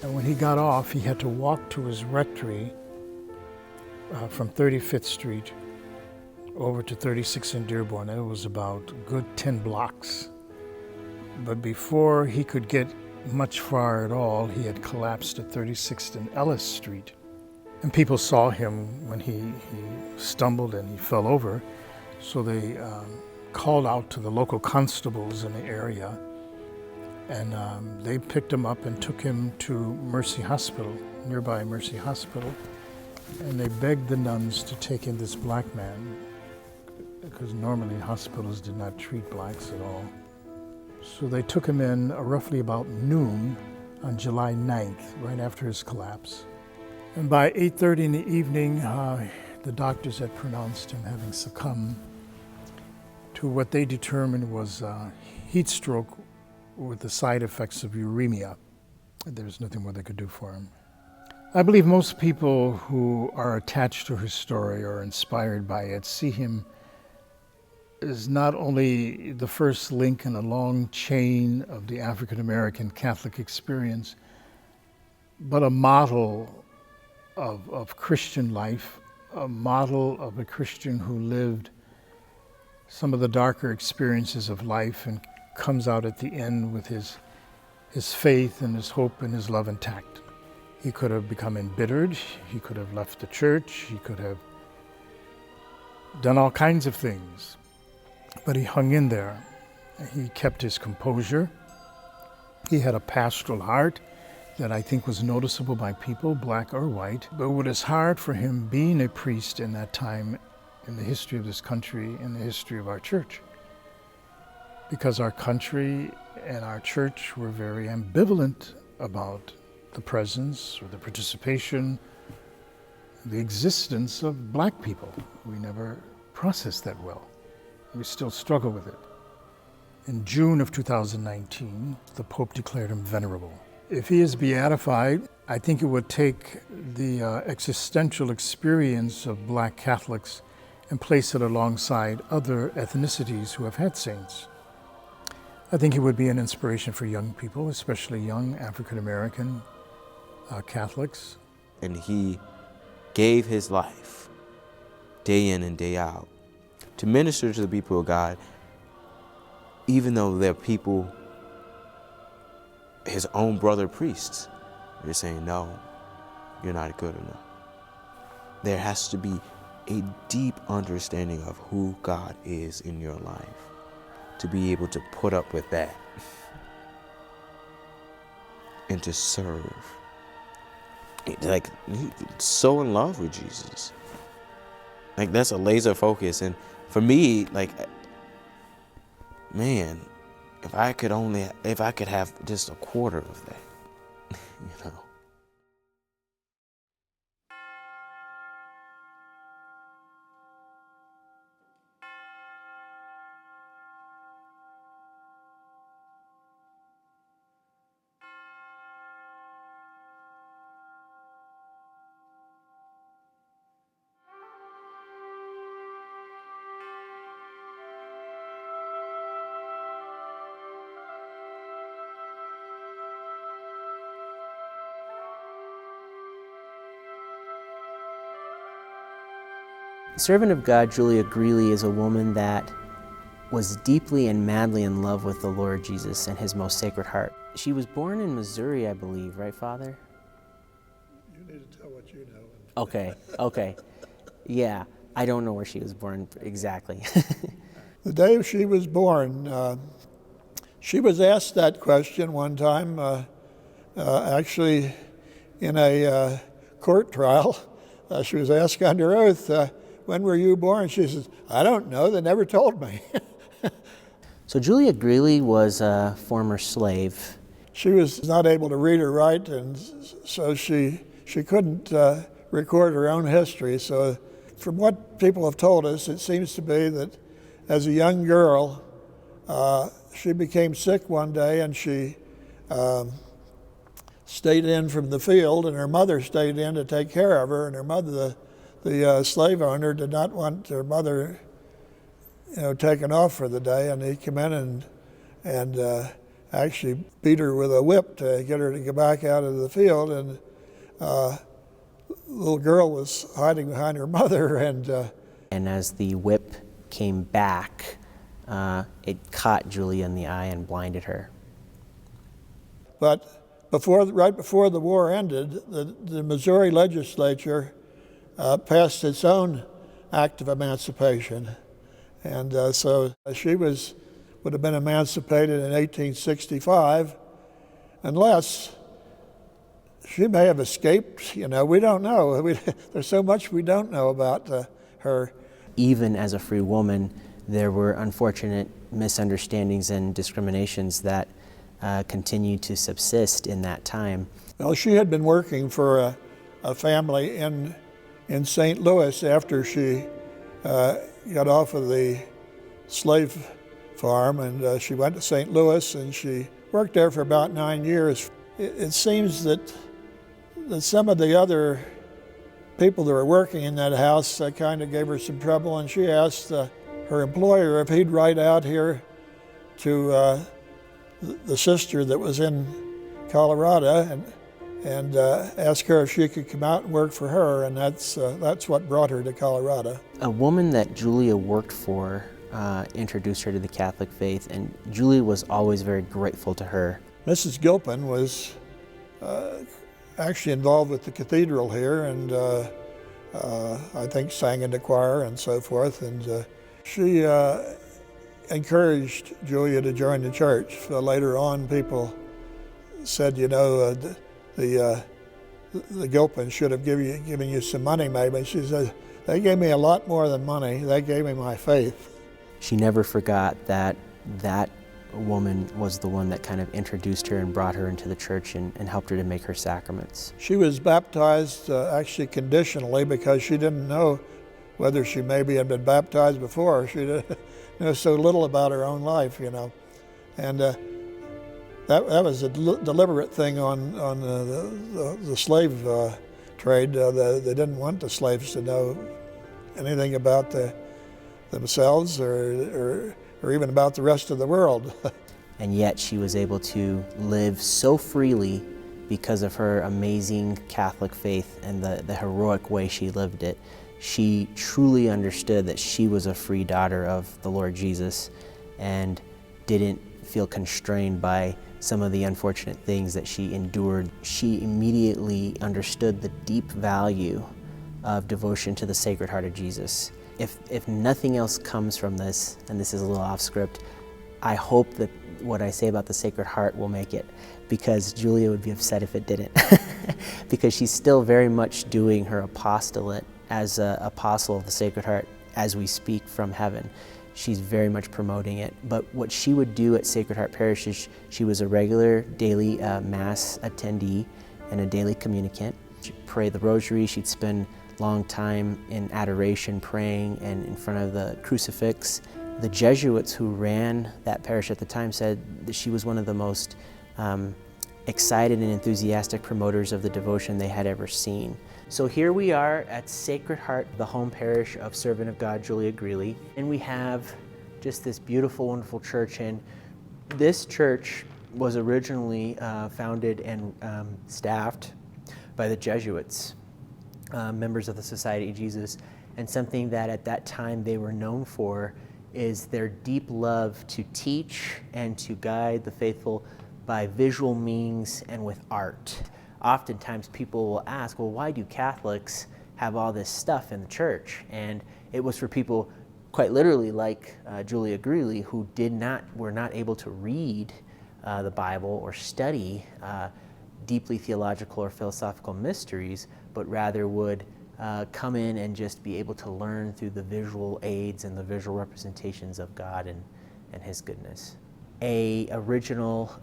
Speaker 9: And when he got off, he had to walk to his rectory from 35th Street over to 36 in Dearborn, and it was about a good 10 blocks. But before he could get much far at all, he had collapsed at 36th and Ellis Street. And people saw him when he stumbled and he fell over, so they called out to the local constables in the area, and they picked him up and took him to Mercy Hospital, nearby Mercy Hospital, and they begged the nuns to take in this black man, because normally hospitals did not treat blacks at all. So they took him in roughly about noon on July 9th, right after his collapse. And by 8:30 in the evening, the doctors had pronounced him having succumbed to what they determined was heat stroke with the side effects of uremia. There's nothing more they could do for him. I believe most people who are attached to his story or inspired by it see him as not only the first link in a long chain of the African American Catholic experience, but a model of Christian life, a model of a Christian who lived some of the darker experiences of life and comes out at the end with his faith and his hope and his love intact. He could have become embittered, he could have left the church, he could have done all kinds of things, but he hung in there. He kept his composure. He had a pastoral heart that I think was noticeable by people, black or white. But what is hard for him being a priest in that time in the history of this country, in the history of our church, because our country and our church were very ambivalent about the presence or the participation, the existence of black people. We never processed that well. We still struggle with it. In June of 2019, the Pope declared him venerable. If he is beatified, I think it would take the existential experience of black Catholics and place it alongside other ethnicities who have had saints. I think he would be an inspiration for young people, especially young African American Catholics.
Speaker 3: And he gave his life day in and day out to minister to the people of God, even though they're people, his own brother priests, they're saying, no, you're not good enough. There has to be a deep understanding of who God is in your life to be able to put up with that and to serve. Like, so in love with Jesus. Like, that's a laser focus. And for me, like, man, if I could have just a quarter of that, you know.
Speaker 10: The servant of God, Julia Greeley, is a woman that was deeply and madly in love with the Lord Jesus and his most sacred heart. She was born in Missouri, I believe, right, Father?
Speaker 11: You need to tell what you know.
Speaker 10: Okay. Yeah, I don't know where she was born exactly.
Speaker 11: The day she was born, she was asked that question one time, actually in a court trial. She was asked under oath, when were you born? She says, I don't know, they never told me.
Speaker 10: So Julia Greeley was a former slave,
Speaker 11: She was not able to read or write, and so she couldn't record her own history. So from what people have told us, it seems to be that as a young girl, she became sick one day, and she stayed in from the field, and her mother stayed in to take care of her, and her mother, the slave owner, did not want her mother taken off for the day, and he came in and actually beat her with a whip to get her to get back out of the field, and the little girl was hiding behind her mother,
Speaker 10: and as the whip came back, it caught Julia in the eye and blinded her.
Speaker 11: But right before the war ended, the Missouri legislature passed its own act of emancipation. And so she would have been emancipated in 1865, unless she may have escaped. We don't know. There's so much we don't know about her.
Speaker 10: Even as a free woman, there were unfortunate misunderstandings and discriminations that continued to subsist in that time.
Speaker 11: Well, she had been working for a family in St. Louis after she got off of the slave farm, and she went to St. Louis, and she worked there for about 9 years. It seems that some of the other people that were working in that house kind of gave her some trouble, and she asked her employer if he'd write out here to the sister that was in Colorado and ask her if she could come out and work for her, and that's what brought her to Colorado.
Speaker 10: A woman that Julia worked for introduced her to the Catholic faith, and Julia was always very grateful to her.
Speaker 11: Mrs. Gilpin was actually involved with the cathedral here, and I think sang in the choir and so forth, and she encouraged Julia to join the church. Later on, people said, the Gilpins should have given you some money maybe. She said, they gave me a lot more than money. They gave me my faith.
Speaker 10: She never forgot that woman was the one that kind of introduced her and brought her into the church and helped her to make her sacraments.
Speaker 11: She was baptized actually conditionally because she didn't know whether she maybe had been baptized before. She didn't know so little about her own life, And that was a deliberate thing on the slave trade. They didn't want the slaves to know anything about themselves or even about the rest of the world.
Speaker 10: And yet she was able to live so freely because of her amazing Catholic faith and the heroic way she lived it. She truly understood that she was a free daughter of the Lord Jesus and didn't feel constrained by some of the unfortunate things that she endured. She immediately understood the deep value of devotion to the Sacred Heart of Jesus. If nothing else comes from this, and this is a little off script, I hope that what I say about the Sacred Heart will make it, because Julia would be upset if it didn't. Because she's still very much doing her apostolate as an apostle of the Sacred Heart as we speak from heaven. She's very much promoting it. But what she would do at Sacred Heart Parish is she was a regular daily Mass attendee and a daily communicant. She'd pray the rosary, she'd spend long time in adoration praying and in front of the crucifix. The Jesuits who ran that parish at the time said that she was one of the most excited and enthusiastic promoters of the devotion they had ever seen. So here we are at Sacred Heart, the home parish of Servant of God Julia Greeley, and we have just this beautiful, wonderful church. And this church was originally founded and staffed by the Jesuits, members of the Society of Jesus, and something that at that time they were known for is their deep love to teach and to guide the faithful by visual means and with art. Oftentimes people will ask, well, why do Catholics have all this stuff in the church? And it was for people quite literally like Julia Greeley, who were not able to read the Bible or study deeply theological or philosophical mysteries, but rather would come in and just be able to learn through the visual aids and the visual representations of God and His goodness. A original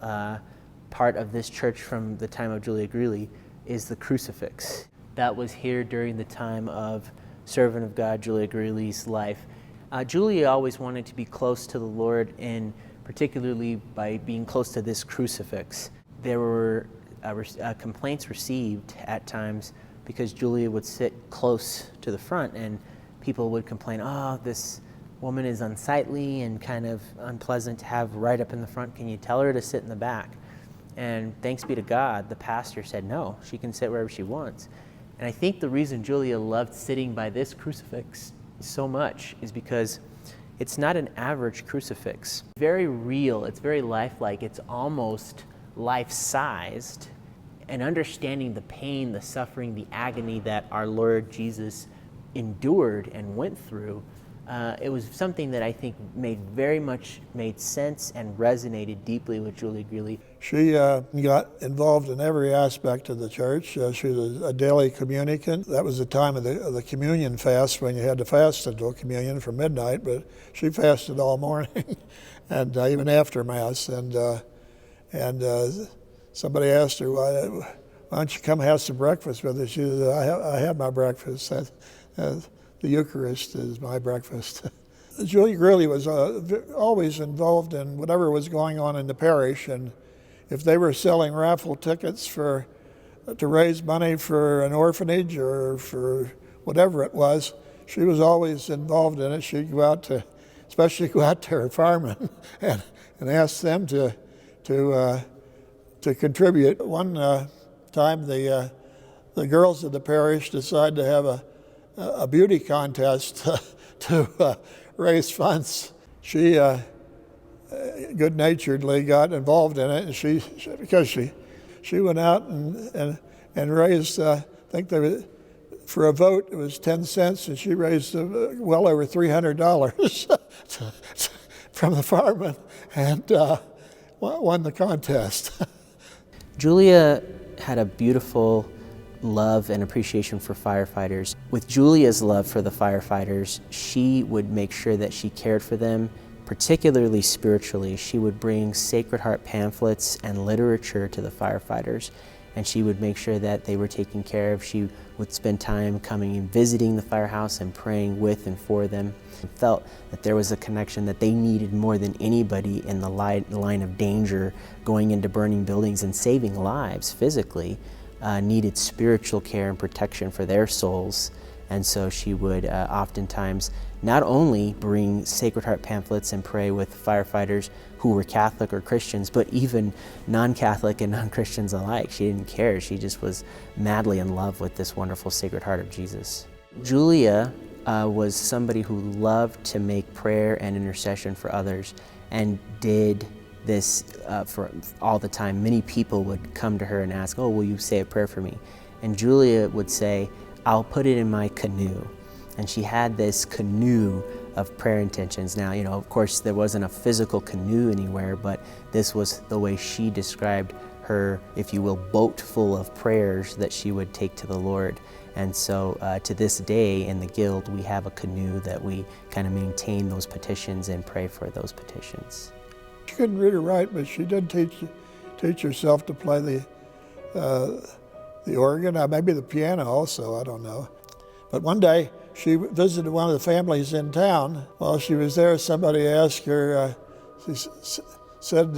Speaker 10: part of this church from the time of Julia Greeley is the crucifix. That was here during the time of servant of God Julia Greeley's life. Julia always wanted to be close to the Lord, and particularly by being close to this crucifix. There were complaints received at times because Julia would sit close to the front, and people would complain, oh, this woman is unsightly and kind of unpleasant to have right up in the front. Can you tell her to sit in the back? And thanks be to God, the pastor said, no, she can sit wherever she wants. And I think the reason Julia loved sitting by this crucifix so much is because it's not an average crucifix. Very real, it's very lifelike, it's almost life-sized. And understanding the pain, the suffering, the agony that our Lord Jesus endured and went through, it was something that I think made sense and resonated deeply with Julia Greeley.
Speaker 11: She got involved in every aspect of the church. She was a daily communicant. That was the time of the communion fast, when you had to fast until communion from midnight, but she fasted all morning and even after Mass. And somebody asked her, why don't you come have some breakfast with us? She said, I had my breakfast. The Eucharist is my breakfast. Julia Greeley was always involved in whatever was going on in the parish, and if they were selling raffle tickets to raise money for an orphanage or for whatever it was, she was always involved in it. She'd go out to her firemen and ask them to contribute. One time, the girls of the parish decided to have a beauty contest to raise funds. She good-naturedly got involved in it, and because she went out and raised, I think for a vote it was 10 cents, and she raised well over $300 from the firemen and won the contest.
Speaker 10: Julia had a beautiful love and appreciation for firefighters. With Julia's love for the firefighters, she would make sure that she cared for them, particularly spiritually. She would bring Sacred Heart pamphlets and literature to the firefighters, and she would make sure that they were taken care of. She would spend time coming and visiting the firehouse and praying with and for them. I felt that there was a connection that they needed more than anybody in the line of danger, going into burning buildings and saving lives physically. Needed spiritual care and protection for their souls. And so she would oftentimes not only bring Sacred Heart pamphlets and pray with firefighters who were Catholic or Christians, but even non-Catholic and non-Christians alike. She didn't care. She just was madly in love with this wonderful Sacred Heart of Jesus. Julia was somebody who loved to make prayer and intercession for others, and did this for all the time. Many people would come to her and ask, oh, will you say a prayer for me? And Julia would say, I'll put it in my canoe. And she had this canoe of prayer intentions. Now, of course, there wasn't a physical canoe anywhere, but this was the way she described her, if you will, boat full of prayers that she would take to the Lord. And so to this day in the Guild, we have a canoe that we kind of maintain those petitions and pray for those petitions.
Speaker 11: She couldn't read or write, but she did teach herself to play the organ, maybe the piano also, I don't know. But one day she visited one of the families in town. While she was there, somebody asked her, she said,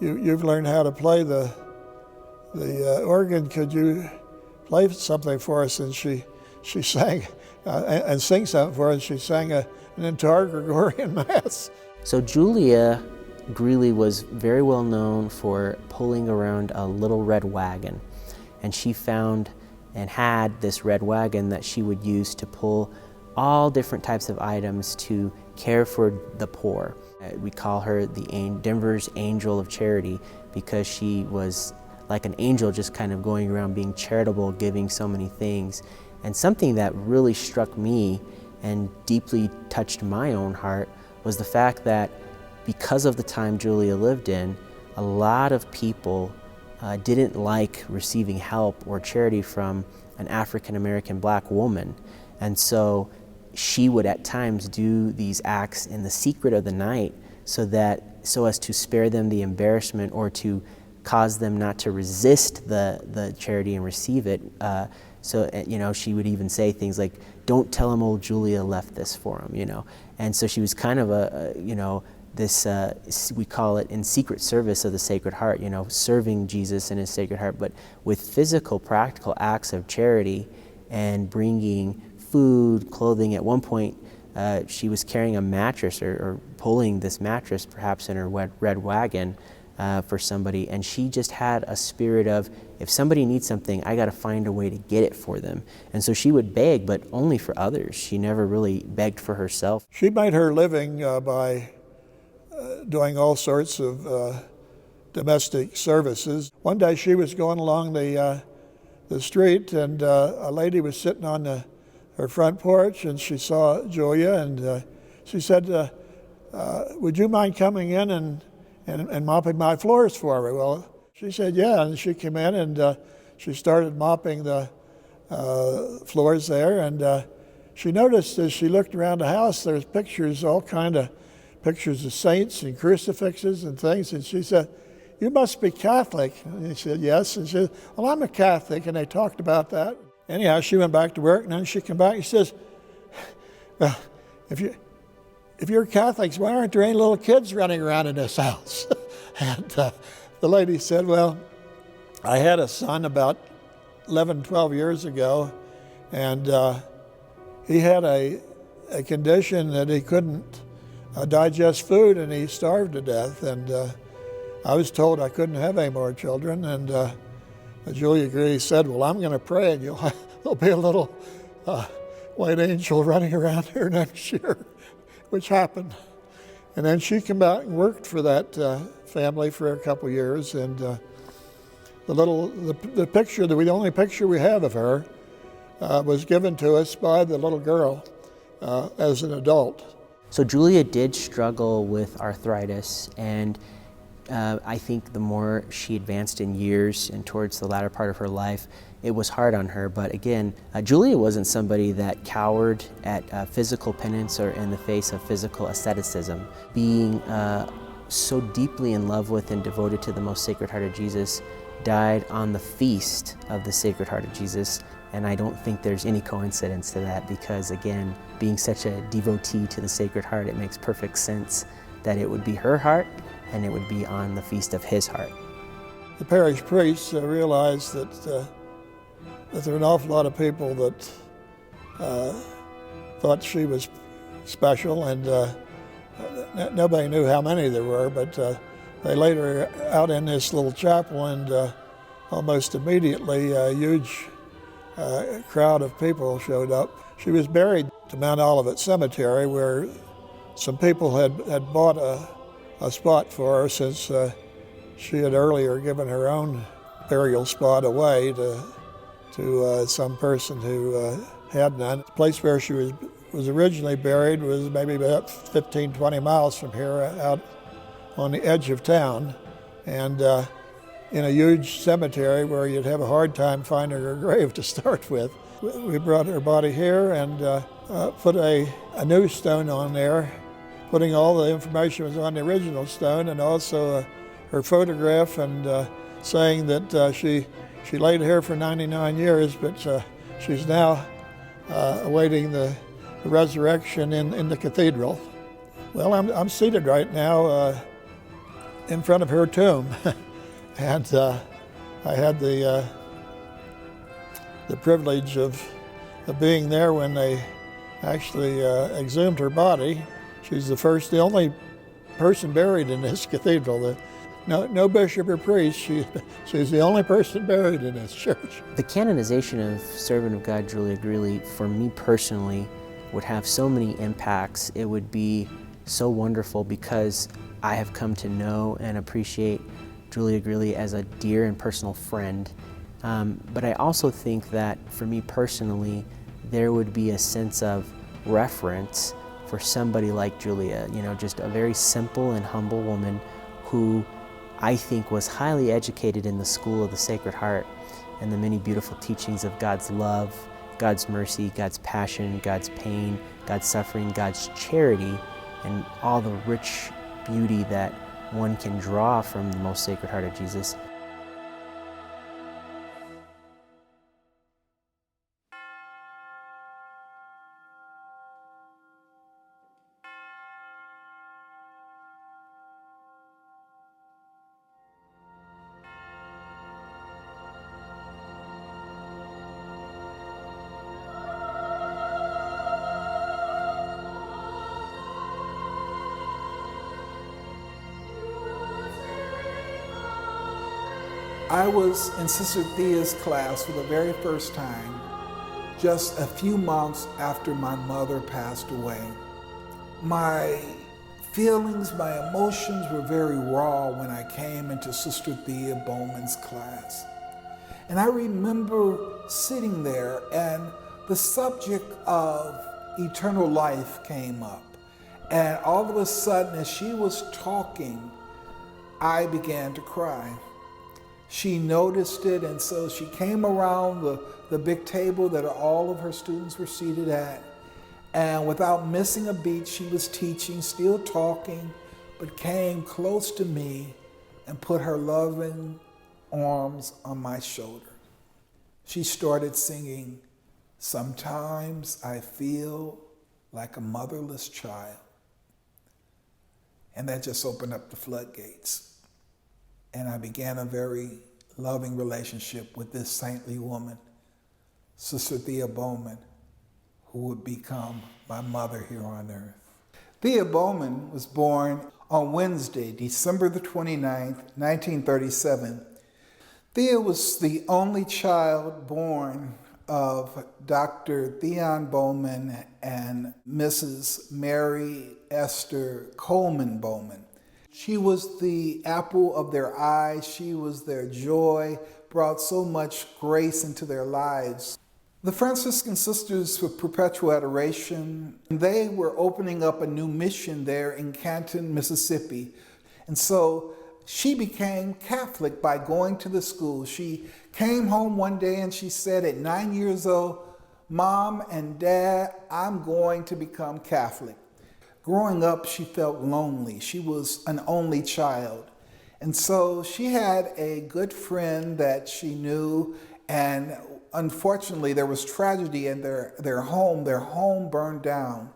Speaker 11: you've learned how to play the organ, could you play something for us? And she sang, and sing something for us. She sang an entire Gregorian Mass.
Speaker 10: So Julia Greeley was very well known for pulling around a little red wagon. And she found and had this red wagon that she would use to pull all different types of items to care for the poor. We call her Denver's Angel of Charity, because she was like an angel, just kind of going around being charitable, giving so many things. And something that really struck me and deeply touched my own heart was the fact that because of the time Julia lived in, a lot of people didn't like receiving help or charity from an African-American black woman. And so she would at times do these acts in the secret of the night so as to spare them the embarrassment or to cause them not to resist the charity and receive it. She would even say things like, "Don't tell him old Julia left this for him," And so she was kind of we call it in secret service of the Sacred Heart, serving Jesus in his Sacred Heart, but with physical, practical acts of charity and bringing food, clothing. At one point, she was carrying a mattress or pulling this mattress perhaps in her red wagon for somebody, and she just had a spirit of, if somebody needs something, I got to find a way to get it for them. And so she would beg, but only for others. She never really begged for herself.
Speaker 11: She made her living by doing all sorts of domestic services. One day she was going along the street, and a lady was sitting on her front porch, and she saw Julia, and she said, "Would you mind coming in and mopping my floors for me?" Well, she said, yeah, and she came in and she started mopping the floors there, and she noticed as she looked around the house, there's pictures, all kind of pictures of saints and crucifixes and things, and she said, "You must be Catholic." And he said, "Yes." And she said, "Well, I'm a Catholic," and they talked about that. Anyhow, she went back to work, and then she came back and she says, "Well, if you're Catholics, why aren't there any little kids running around in this house?" And the lady said, "Well, I had a son about 11, 12 years ago, and he had a condition that he couldn't digest food, and he starved to death. And I was told I couldn't have any more children." And Julia Greeley said, "Well, I'm going to pray, and there'll be a little white angel running around here next year," which happened. And then she came out and worked for that family for a couple years. And the picture, the only picture we have of her, was given to us by the little girl as an adult.
Speaker 10: So Julia did struggle with arthritis, and I think the more she advanced in years and towards the latter part of her life, it was hard on her. But again, Julia wasn't somebody that cowered at physical penance or in the face of physical asceticism. Being so deeply in love with and devoted to the most Sacred Heart of Jesus, died on the feast of the Sacred Heart of Jesus. And I don't think there's any coincidence to that, because again, being such a devotee to the Sacred Heart, it makes perfect sense that it would be her heart and it would be on the feast of his heart.
Speaker 11: The parish priests realized that there were an awful lot of people that thought she was special, and nobody knew how many there were, but they laid her out in this little chapel, and almost immediately a huge crowd of people showed up. She was buried to Mount Olivet Cemetery, where some people had bought a spot for her, since she had earlier given her own burial spot away to some person who had none. The place where she was originally buried was maybe about 15, 20 miles from here, out on the edge of town, and in a huge cemetery where you'd have a hard time finding her grave to start with. We brought her body here and put a new stone on there, putting all the information was on the original stone, and also her photograph, and saying that she laid here for 99 years, but she's now awaiting the resurrection in the cathedral. Well, I'm seated right now in front of her tomb. And I had the privilege of being there when they actually exhumed her body. She's the only person buried in this cathedral. No bishop or priest, she's the only person buried in this church.
Speaker 10: The canonization of Servant of God Julia Greeley, for me personally, would have so many impacts. It would be so wonderful because I have come to know and appreciate Julia Greeley as a dear and personal friend. But I also think that for me personally, there would be a sense of reverence for somebody like Julia, just a very simple and humble woman who I think was highly educated in the school of the Sacred Heart and the many beautiful teachings of God's love, God's mercy, God's passion, God's pain, God's suffering, God's charity, and all the rich beauty that one can draw from the most Sacred Heart of Jesus.
Speaker 12: I was in Sister Thea's class for the very first time, just a few months after my mother passed away. My feelings, my emotions were very raw when I came into Sister Thea Bowman's class. And I remember sitting there and the subject of eternal life came up. And all of a sudden, as she was talking, I began to cry. She noticed it, and so she came around the big table that all of her students were seated at. And without missing a beat, she was teaching, still talking, but came close to me and put her loving arms on my shoulder. She started singing, "Sometimes I feel like a motherless child." And that just opened up the floodgates. And I began a very loving relationship with this saintly woman, Sister Thea Bowman, who would become my mother here on earth. Thea Bowman was born on Wednesday, December the 29th, 1937. Thea was the only child born of Dr. Theon Bowman and Mrs. Mary Esther Coleman Bowman. She was the apple of their eye. She was their joy, brought so much grace into their lives. The Franciscan Sisters for Perpetual Adoration, they were opening up a new mission there in Canton, Mississippi. And so she became Catholic by going to the school. She came home one day and she said at 9 years old, "Mom and Dad, I'm going to become Catholic." Growing up, she felt lonely. She was an only child. And so she had a good friend that she knew, and unfortunately there was tragedy in their home. Their home burned down.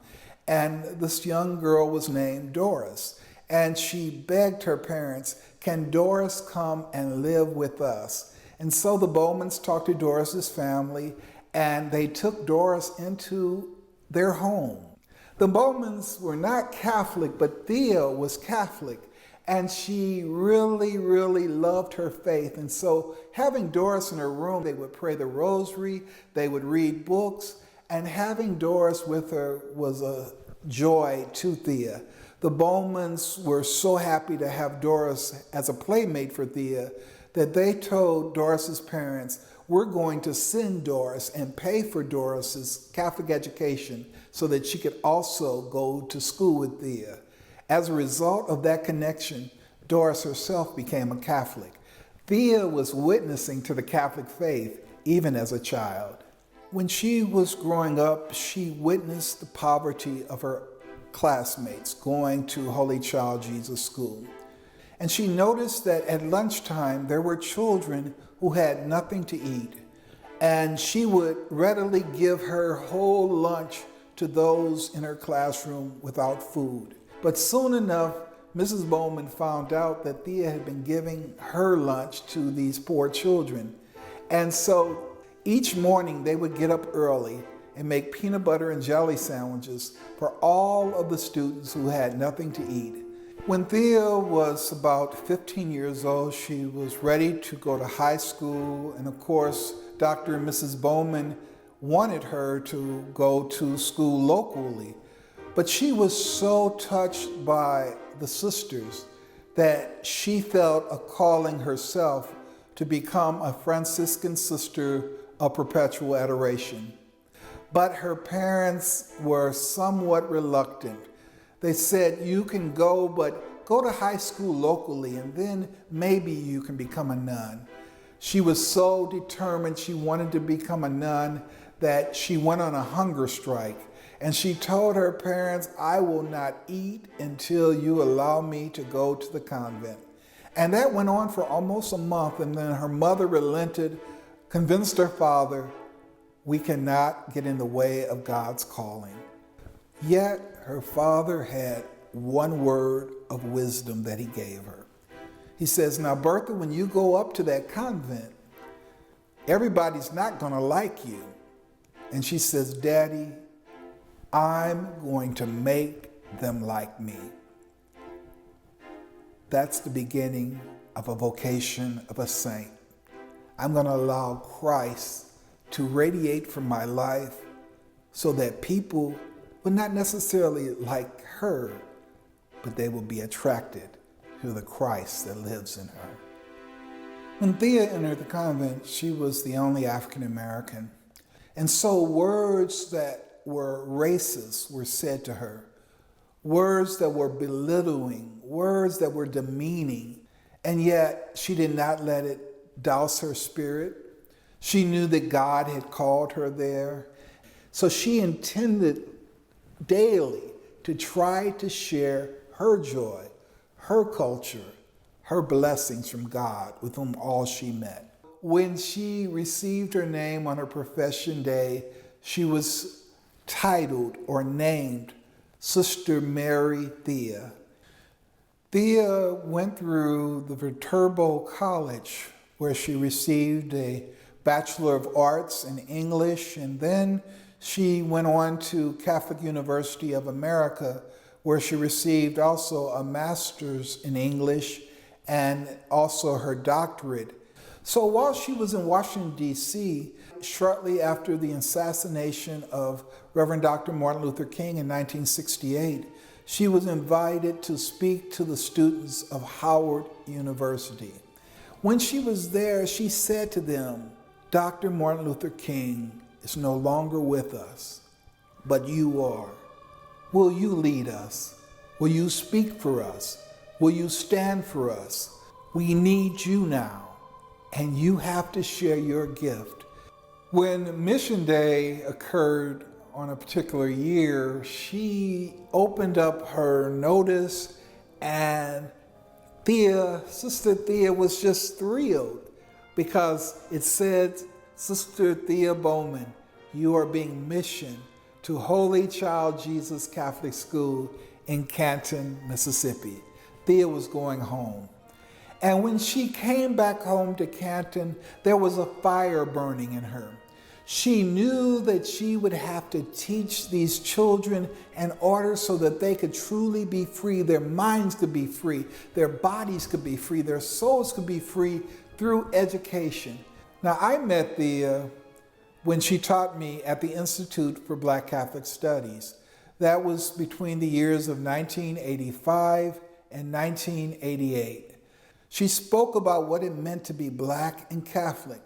Speaker 12: And this young girl was named Doris. And she begged her parents, "Can Doris come and live with us?" And so the Bowmans talked to Doris's family, and they took Doris into their home. The Bowmans were not Catholic, but Thea was Catholic, and she really, really loved her faith. And so having Doris in her room, they would pray the rosary, they would read books, and having Doris with her was a joy to Thea. The Bowmans were so happy to have Doris as a playmate for Thea that they told Doris's parents, "We're going to send Doris and pay for Doris's Catholic education so that she could also go to school with Thea." As a result of that connection, Doris herself became a Catholic. Thea was witnessing to the Catholic faith even as a child. When she was growing up, she witnessed the poverty of her classmates going to Holy Child Jesus School. And she noticed that at lunchtime, there were children who had nothing to eat. And she would readily give her whole lunch to those in her classroom without food. But soon enough, Mrs. Bowman found out that Thea had been giving her lunch to these poor children. And so each morning they would get up early and make peanut butter and jelly sandwiches for all of the students who had nothing to eat. When Thea was about 15 years old, she was ready to go to high school. And of course, Dr. and Mrs. Bowman wanted her to go to school locally. But she was so touched by the sisters that she felt a calling herself to become a Franciscan Sister of Perpetual Adoration. But her parents were somewhat reluctant. They said, "You can go, but go to high school locally, and then maybe you can become a nun." She was so determined she wanted to become a nun that she went on a hunger strike. And she told her parents, I will not eat until you allow me to go to the convent. And that went on for almost a month, and then her mother relented, convinced her father, we cannot get in the way of God's calling. Yet her father had one word of wisdom that he gave her. He says, now Bertha, when you go up to that convent, everybody's not gonna like you. And she says, Daddy, I'm going to make them like me. That's the beginning of a vocation of a saint. I'm going to allow Christ to radiate from my life so that people will not necessarily like her, but they will be attracted to the Christ that lives in her. When Thea entered the convent, she was the only African American. And so words that were racist were said to her, words that were belittling, words that were demeaning, and yet she did not let it douse her spirit. She knew that God had called her there. So she intended daily to try to share her joy, her culture, her blessings from God with whom all she met. When she received her name on her profession day, she was titled or named Sister Mary Thea. Thea went through the Viterbo College, where she received a Bachelor of Arts in English, and then she went on to Catholic University of America, where she received also a master's in English and also her doctorate. So while she was in Washington, D.C., shortly after the assassination of Reverend Dr. Martin Luther King in 1968, she was invited to speak to the students of Howard University. When she was there, she said to them, Dr. Martin Luther King is no longer with us, but you are. Will you lead us? Will you speak for us? Will you stand for us? We need you now, and you have to share your gift. When Mission Day occurred on a particular year, she opened up her notice, and Sister Thea was just thrilled because it said, Sister Thea Bowman, you are being missioned to Holy Child Jesus Catholic School in Canton, Mississippi. Thea was going home. And when she came back home to Canton, there was a fire burning in her. She knew that she would have to teach these children in order so that they could truly be free, their minds could be free, their bodies could be free, their souls could be free through education. Now, I met Thea when she taught me at the Institute for Black Catholic Studies. That was between the years of 1985 and 1988. She spoke about what it meant to be Black and Catholic.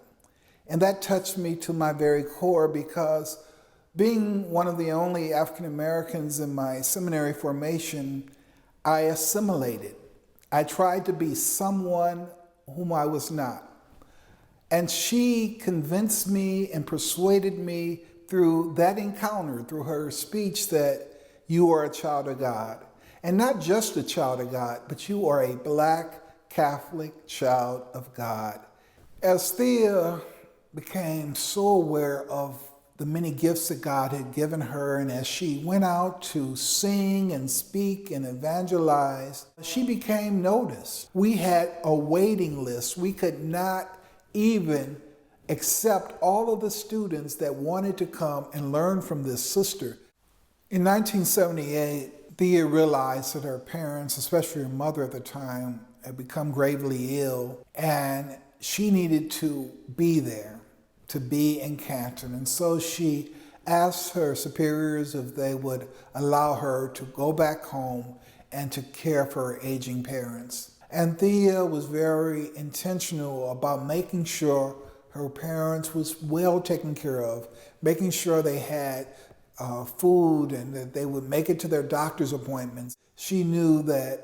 Speaker 12: And that touched me to my very core because being one of the only African Americans in my seminary formation, I assimilated. I tried to be someone whom I was not. And she convinced me and persuaded me through that encounter, through her speech, that you are a child of God. And not just a child of God, but you are a Black Catholic child of God. As Thea became so aware of the many gifts that God had given her, and as she went out to sing and speak and evangelize, she became noticed. We had a waiting list. We could not even accept all of the students that wanted to come and learn from this sister. In 1978, Thea realized that her parents, especially her mother at the time, had become gravely ill, and she needed to be there, to be in Canton. And so she asked her superiors if they would allow her to go back home and to care for her aging parents. And Thea was very intentional about making sure her parents was well taken care of, making sure they had food and that they would make it to their doctor's appointments. She knew that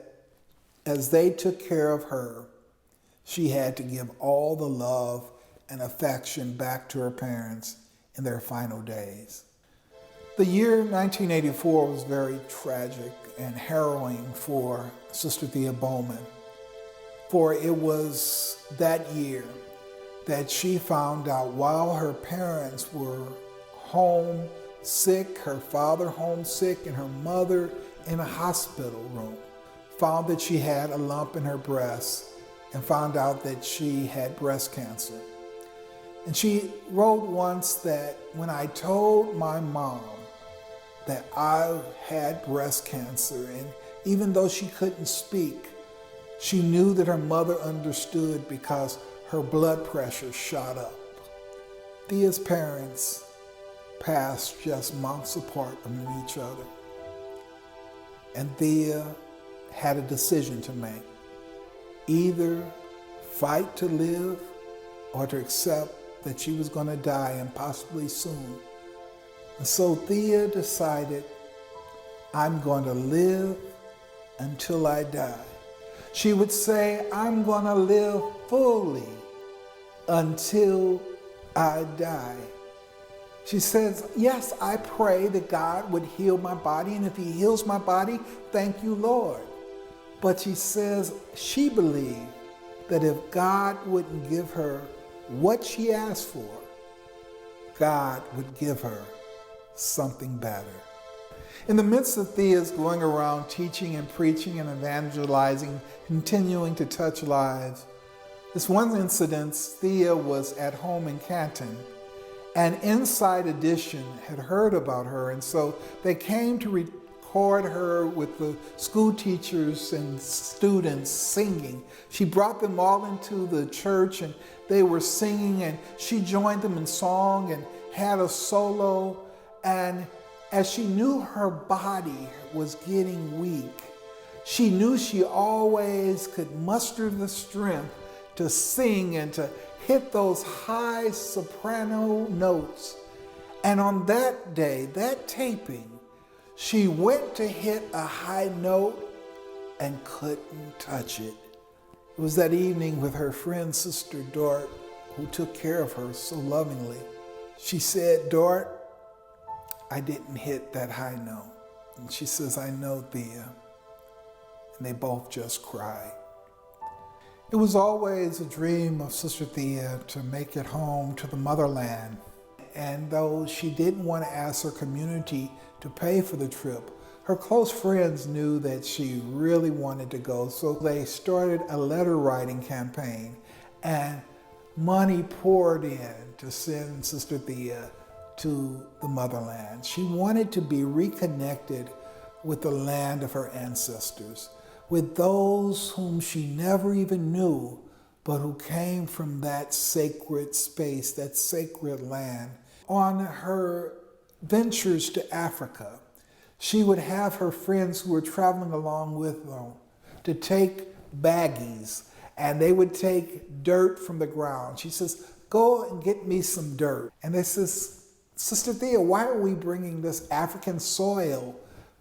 Speaker 12: as they took care of her, she had to give all the love and affection back to her parents in their final days. The year 1984 was very tragic and harrowing for Sister Thea Bowman, for it was that year that she found out while her parents were home sick, her father homesick, and her mother in a hospital room, found that she had a lump in her breast and found out that she had breast cancer. And she wrote once that when I told my mom that I had breast cancer, and even though she couldn't speak, she knew that her mother understood because her blood pressure shot up. Thea's parents passed just months apart from each other. And Thea had a decision to make. Either fight to live or to accept that she was going to die, and possibly soon. And so Thea decided, I'm going to live until I die. She would say, I'm going to live fully until I die. She says, yes, I pray that God would heal my body, and if he heals my body, thank you, Lord. But she says she believed that if God wouldn't give her what she asked for, God would give her something better. In the midst of Thea's going around teaching and preaching and evangelizing, continuing to touch lives, this one incident, Thea was at home in Canton, and Inside Edition had heard about her, and so they came to record her with the school teachers and students singing. She brought them all into the church, and they were singing, and she joined them in song and had a solo. And as she knew her body was getting weak, she knew she always could muster the strength to sing and to hit those high soprano notes. And on that day, that taping, she went to hit a high note and couldn't touch it. It was that evening with her friend, Sister Dort, who took care of her so lovingly. She said, Dort, I didn't hit that high note. And she says, I know, Thea. And they both just cried. It was always a dream of Sister Thea to make it home to the motherland. And though she didn't want to ask her community to pay for the trip, her close friends knew that she really wanted to go. So they started a letter writing campaign, and money poured in to send Sister Thea to the motherland. She wanted to be reconnected with the land of her ancestors, with those whom she never even knew, but who came from that sacred space, that sacred land. On her ventures to Africa, she would have her friends who were traveling along with them to take baggies, and they would take dirt from the ground. She says, go and get me some dirt. And they says, Sister Thea, why are we bringing this African soil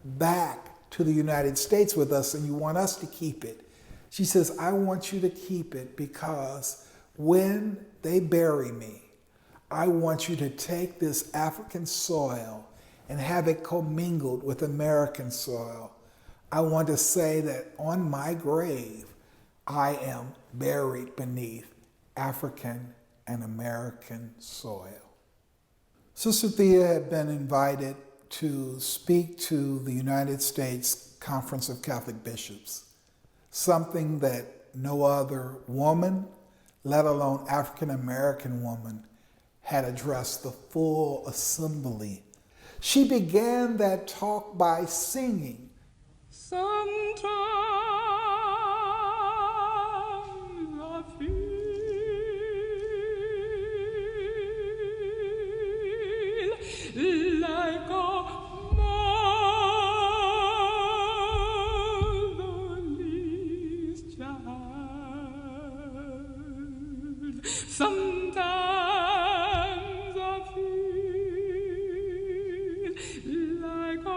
Speaker 12: back to the United States with us, and you want us to keep it? She says, I want you to keep it because when they bury me, I want you to take this African soil and have it commingled with American soil. I want to say that on my grave, I am buried beneath African and American soil. Sister Thea had been invited to speak to the United States Conference of Catholic Bishops, something that no other woman, let alone African American woman, had addressed the full assembly. She began that talk by singing,
Speaker 13: Sometimes I feel like a motherless child. Sometimes I feel like a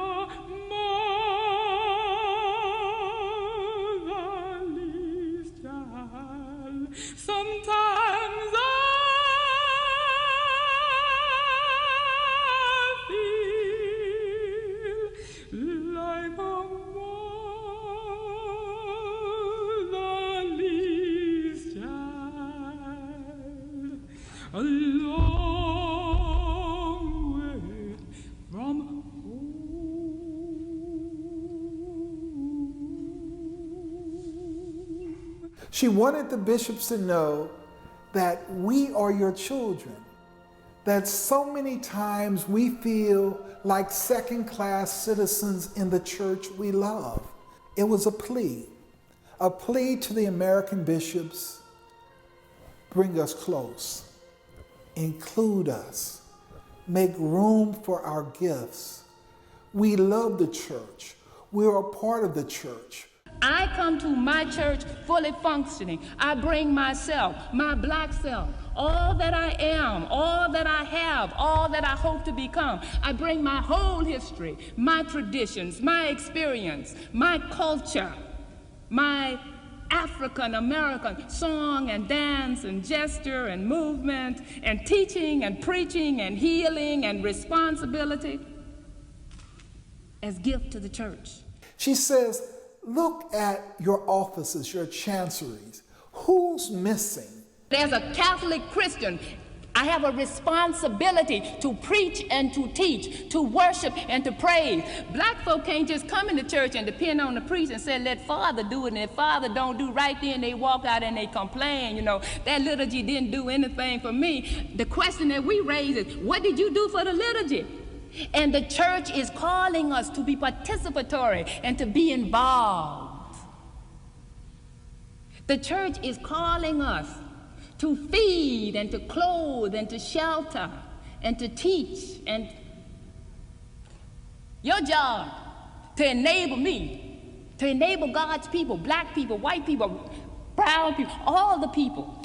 Speaker 12: She wanted the bishops to know that we are your children, that so many times we feel like second-class citizens in the church we love. It was a plea to the American bishops: bring us close, include us, make room for our gifts. We love the church. We're a part of the church.
Speaker 13: I come to my church fully functioning. I bring myself, my black self, all that I am, all that I have, all that I hope to become. I bring my whole history, my traditions, my experience, my culture, my African American song and dance and gesture and movement and teaching and preaching and healing and responsibility as gift to the church.
Speaker 12: She says, look at your offices, your chanceries. Who's missing?
Speaker 13: As a Catholic Christian, I have a responsibility to preach and to teach, to worship and to praise. Black folk can't just come into church and depend on the priest and say, let Father do it, and if Father don't do right, then they walk out and they complain. You know, that liturgy didn't do anything for me. The question that we raise is, what did you do for the liturgy? And the church is calling us to be participatory and to be involved. The church is calling us to feed and to clothe and to shelter and to teach. And your job to enable me, to enable God's people, black people, white people, brown people, all the people,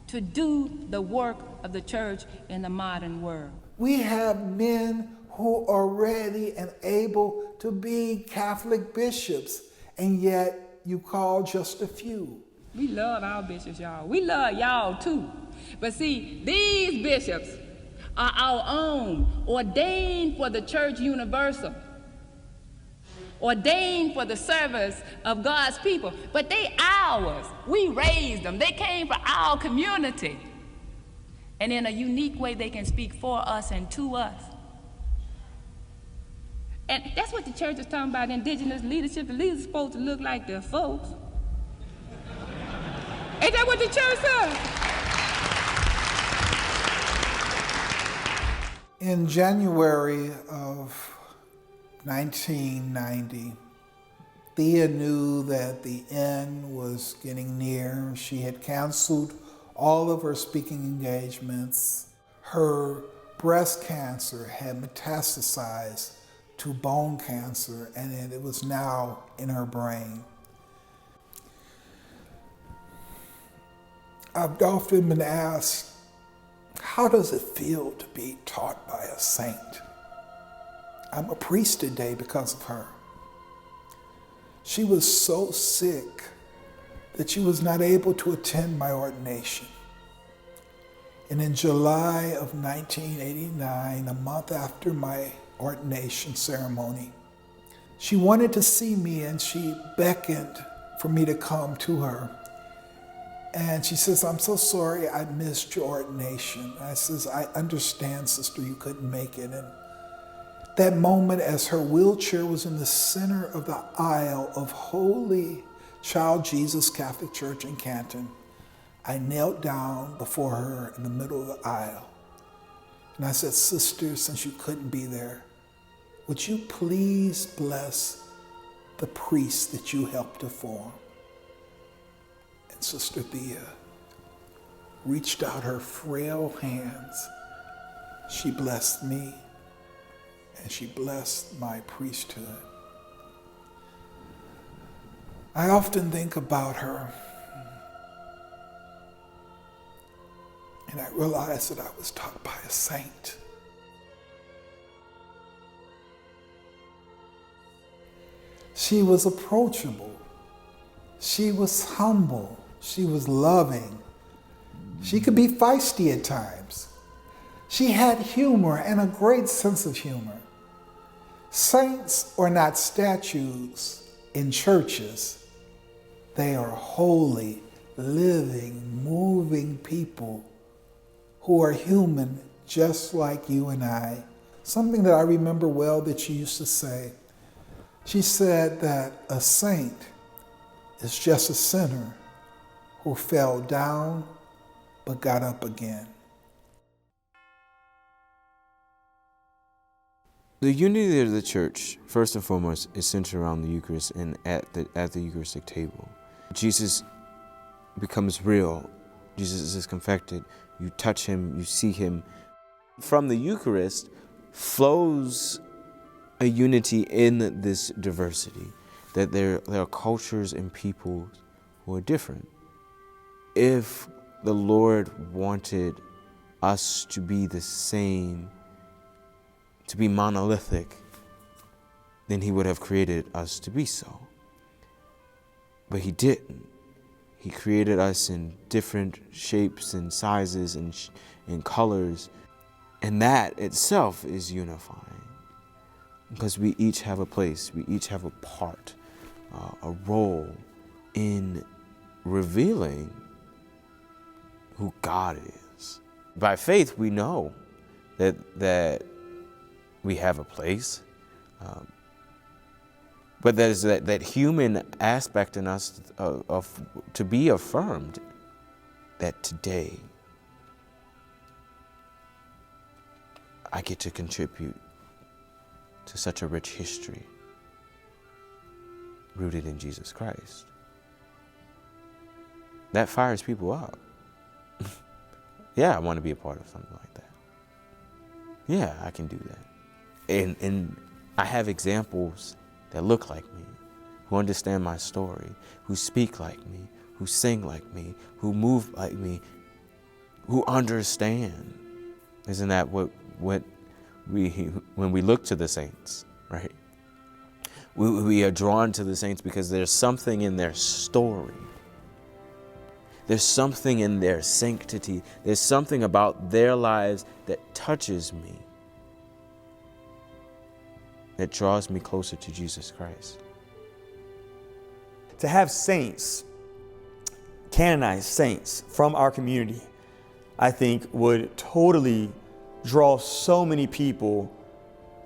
Speaker 13: to do the work of the church in the modern world.
Speaker 12: We have men who are ready and able to be Catholic bishops, and yet you call just a few.
Speaker 13: We love our bishops, y'all. We love y'all too. But see, these bishops are our own, ordained for the church universal, ordained for the service of God's people. But they ours. We raised them. They came from our community. And in a unique way, they can speak for us and to us. And that's what the church is talking about, indigenous leadership. The leaders are supposed to look like their folks. Ain't that what the church says?
Speaker 12: In January of 1990, Thea knew that the end was getting near. She had canceled all of her speaking engagements. Her breast cancer had metastasized to bone cancer, and it was now in her brain. I've often been asked, how does it feel to be taught by a saint? I'm a priest today because of her. She was so sick that she was not able to attend my ordination. And in July of 1989, a month after my ordination ceremony, she wanted to see me and she beckoned for me to come to her. And she says, I'm so sorry I missed your ordination. I says, I understand, sister, you couldn't make it. And that moment, as her wheelchair was in the center of the aisle of Holy Child Jesus Catholic Church in Canton, I knelt down before her in the middle of the aisle. And I said, sister, since you couldn't be there, would you please bless the priest that you helped to form? And Sister Thea reached out her frail hands. She blessed me, and she blessed my priesthood. I often think about her, and I realize that I was taught by a saint. She was approachable. She was humble. She was loving. She could be feisty at times. She had humor and a great sense of humor. Saints are not statues in churches. They are holy, living, moving people who are human just like you and I. Something that I remember well that she used to say. She said that a saint is just a sinner who fell down but got up again.
Speaker 3: The unity of the church, first and foremost, is centered around the Eucharist and at the Eucharistic table. Jesus becomes real. Jesus is confected. You touch him, you see him. From the Eucharist flows a unity in this diversity, that there are cultures and people who are different. If the Lord wanted us to be the same, to be monolithic, then he would have created us to be so. But he didn't. He created us in different shapes and sizes and colors, and that itself is unifying, because we each have a place, we each have a part, a role in revealing who God is. By faith, we know that we have a place, but there's that human aspect in us to be affirmed, that today I get to contribute to such a rich history rooted in Jesus Christ. That fires people up. Yeah, I want to be a part of something like that. Yeah, I can do that. And I have examples that look like me, who understand my story, who speak like me, who sing like me, who move like me, who understand. Isn't that what when we look to the saints, right? We are drawn to the saints because there's something in their story. There's something in their sanctity. There's something about their lives that touches me, that draws me closer to Jesus Christ.
Speaker 2: To have saints, canonized saints from our community, I think would totally draw so many people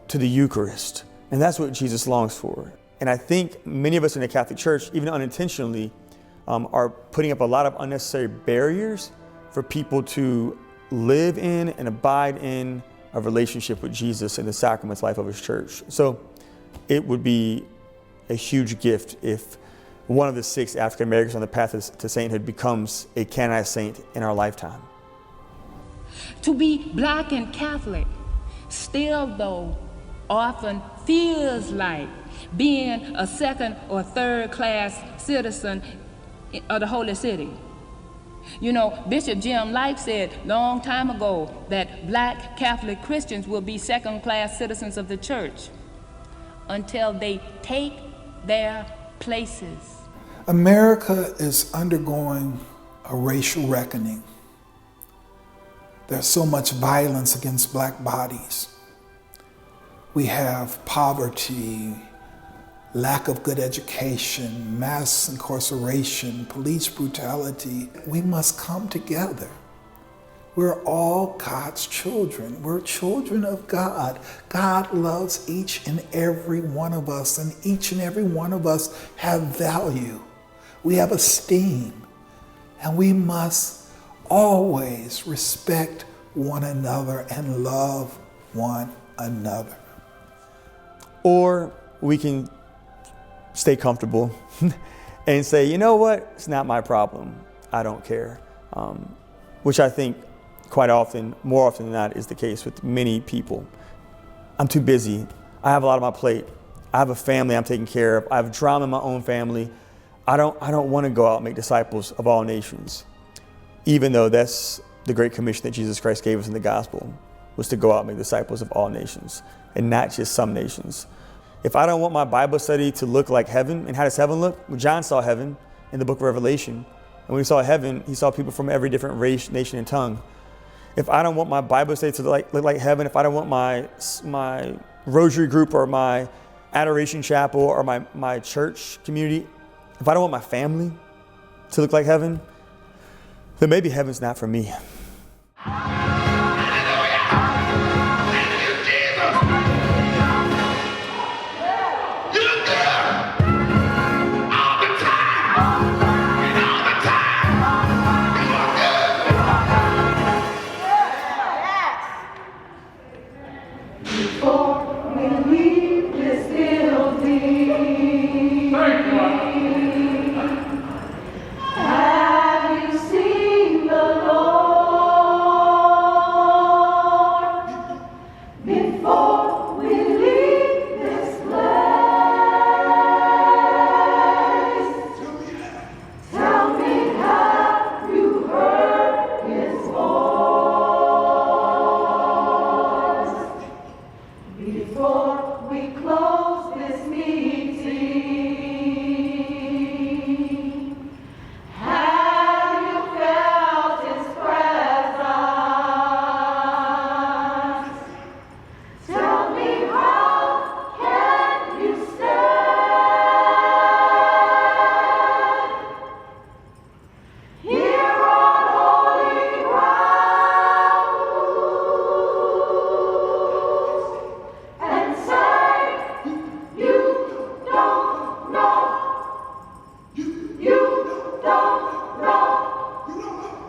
Speaker 2: to the Eucharist. And that's what Jesus longs for. And I think many of us in the Catholic Church, even unintentionally, are putting up a lot of unnecessary barriers for people to live in and abide in a relationship with Jesus and the sacraments life of his church. So it would be a huge gift if one of the 6 African Americans on the path to sainthood becomes a canonized saint in our lifetime.
Speaker 13: To be black and Catholic still, though, often feels like being a second or third class citizen of the Holy City. You know, Bishop Jim Life said long time ago that black Catholic Christians will be second-class citizens of the church until they take their places.
Speaker 12: America is undergoing a racial reckoning. There's so much violence against black bodies. We have poverty, lack of good education, mass incarceration, police brutality. We must come together. We're all God's children. We're children of God. God loves each and every one of us, and each and every one of us have value. We have esteem, and we must always respect one another and love one another.
Speaker 2: Or we can stay comfortable and say, you know what, it's not my problem, I don't care. Which I think quite often, more often than not, is the case with many people. I'm too busy, I have a lot on my plate, I have a family I'm taking care of, I have drama in my own family, I don't want to go out and make disciples of all nations. Even though that's the Great Commission that Jesus Christ gave us in the gospel, was to go out and make disciples of all nations, and not just some nations. If I don't want my Bible study to look like heaven, and how does heaven look? Well, John saw heaven in the book of Revelation. And when he saw heaven, he saw people from every different race, nation, and tongue. If I don't want my Bible study to look like heaven, if I don't want my rosary group or my adoration chapel or my church community, if I don't want my family to look like heaven, then maybe heaven's not for me.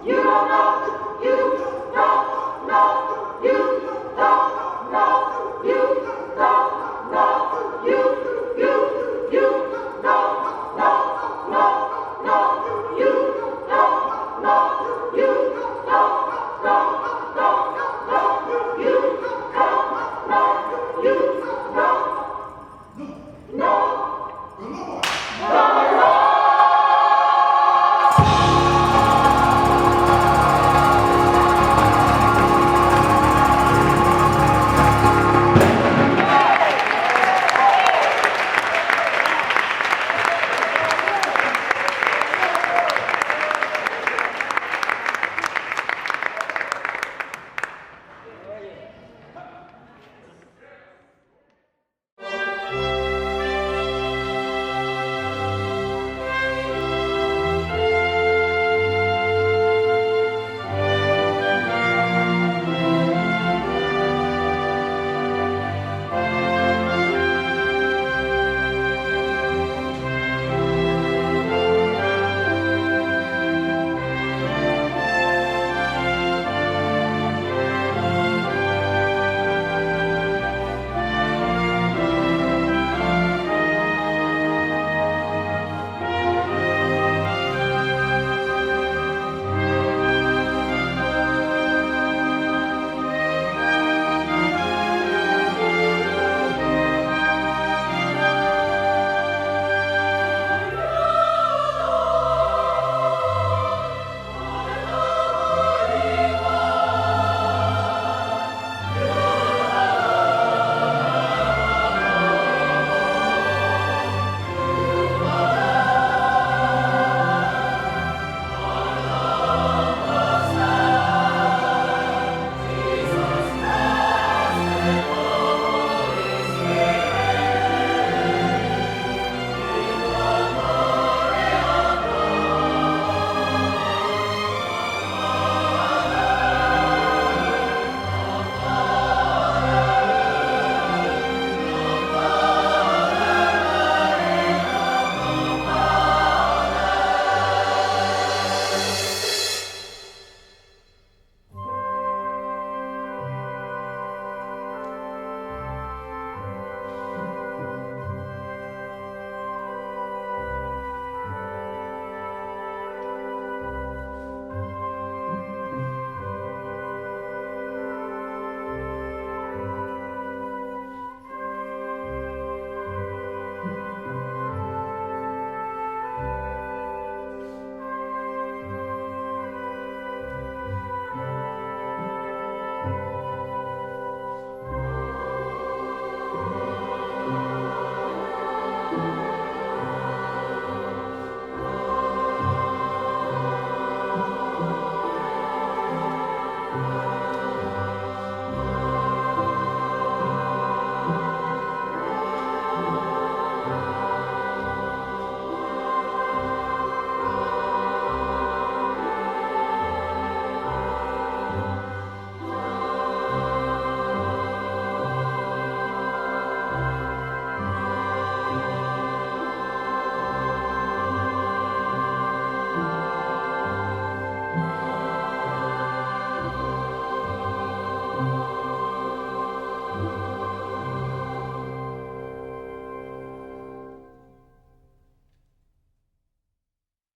Speaker 14: You don't know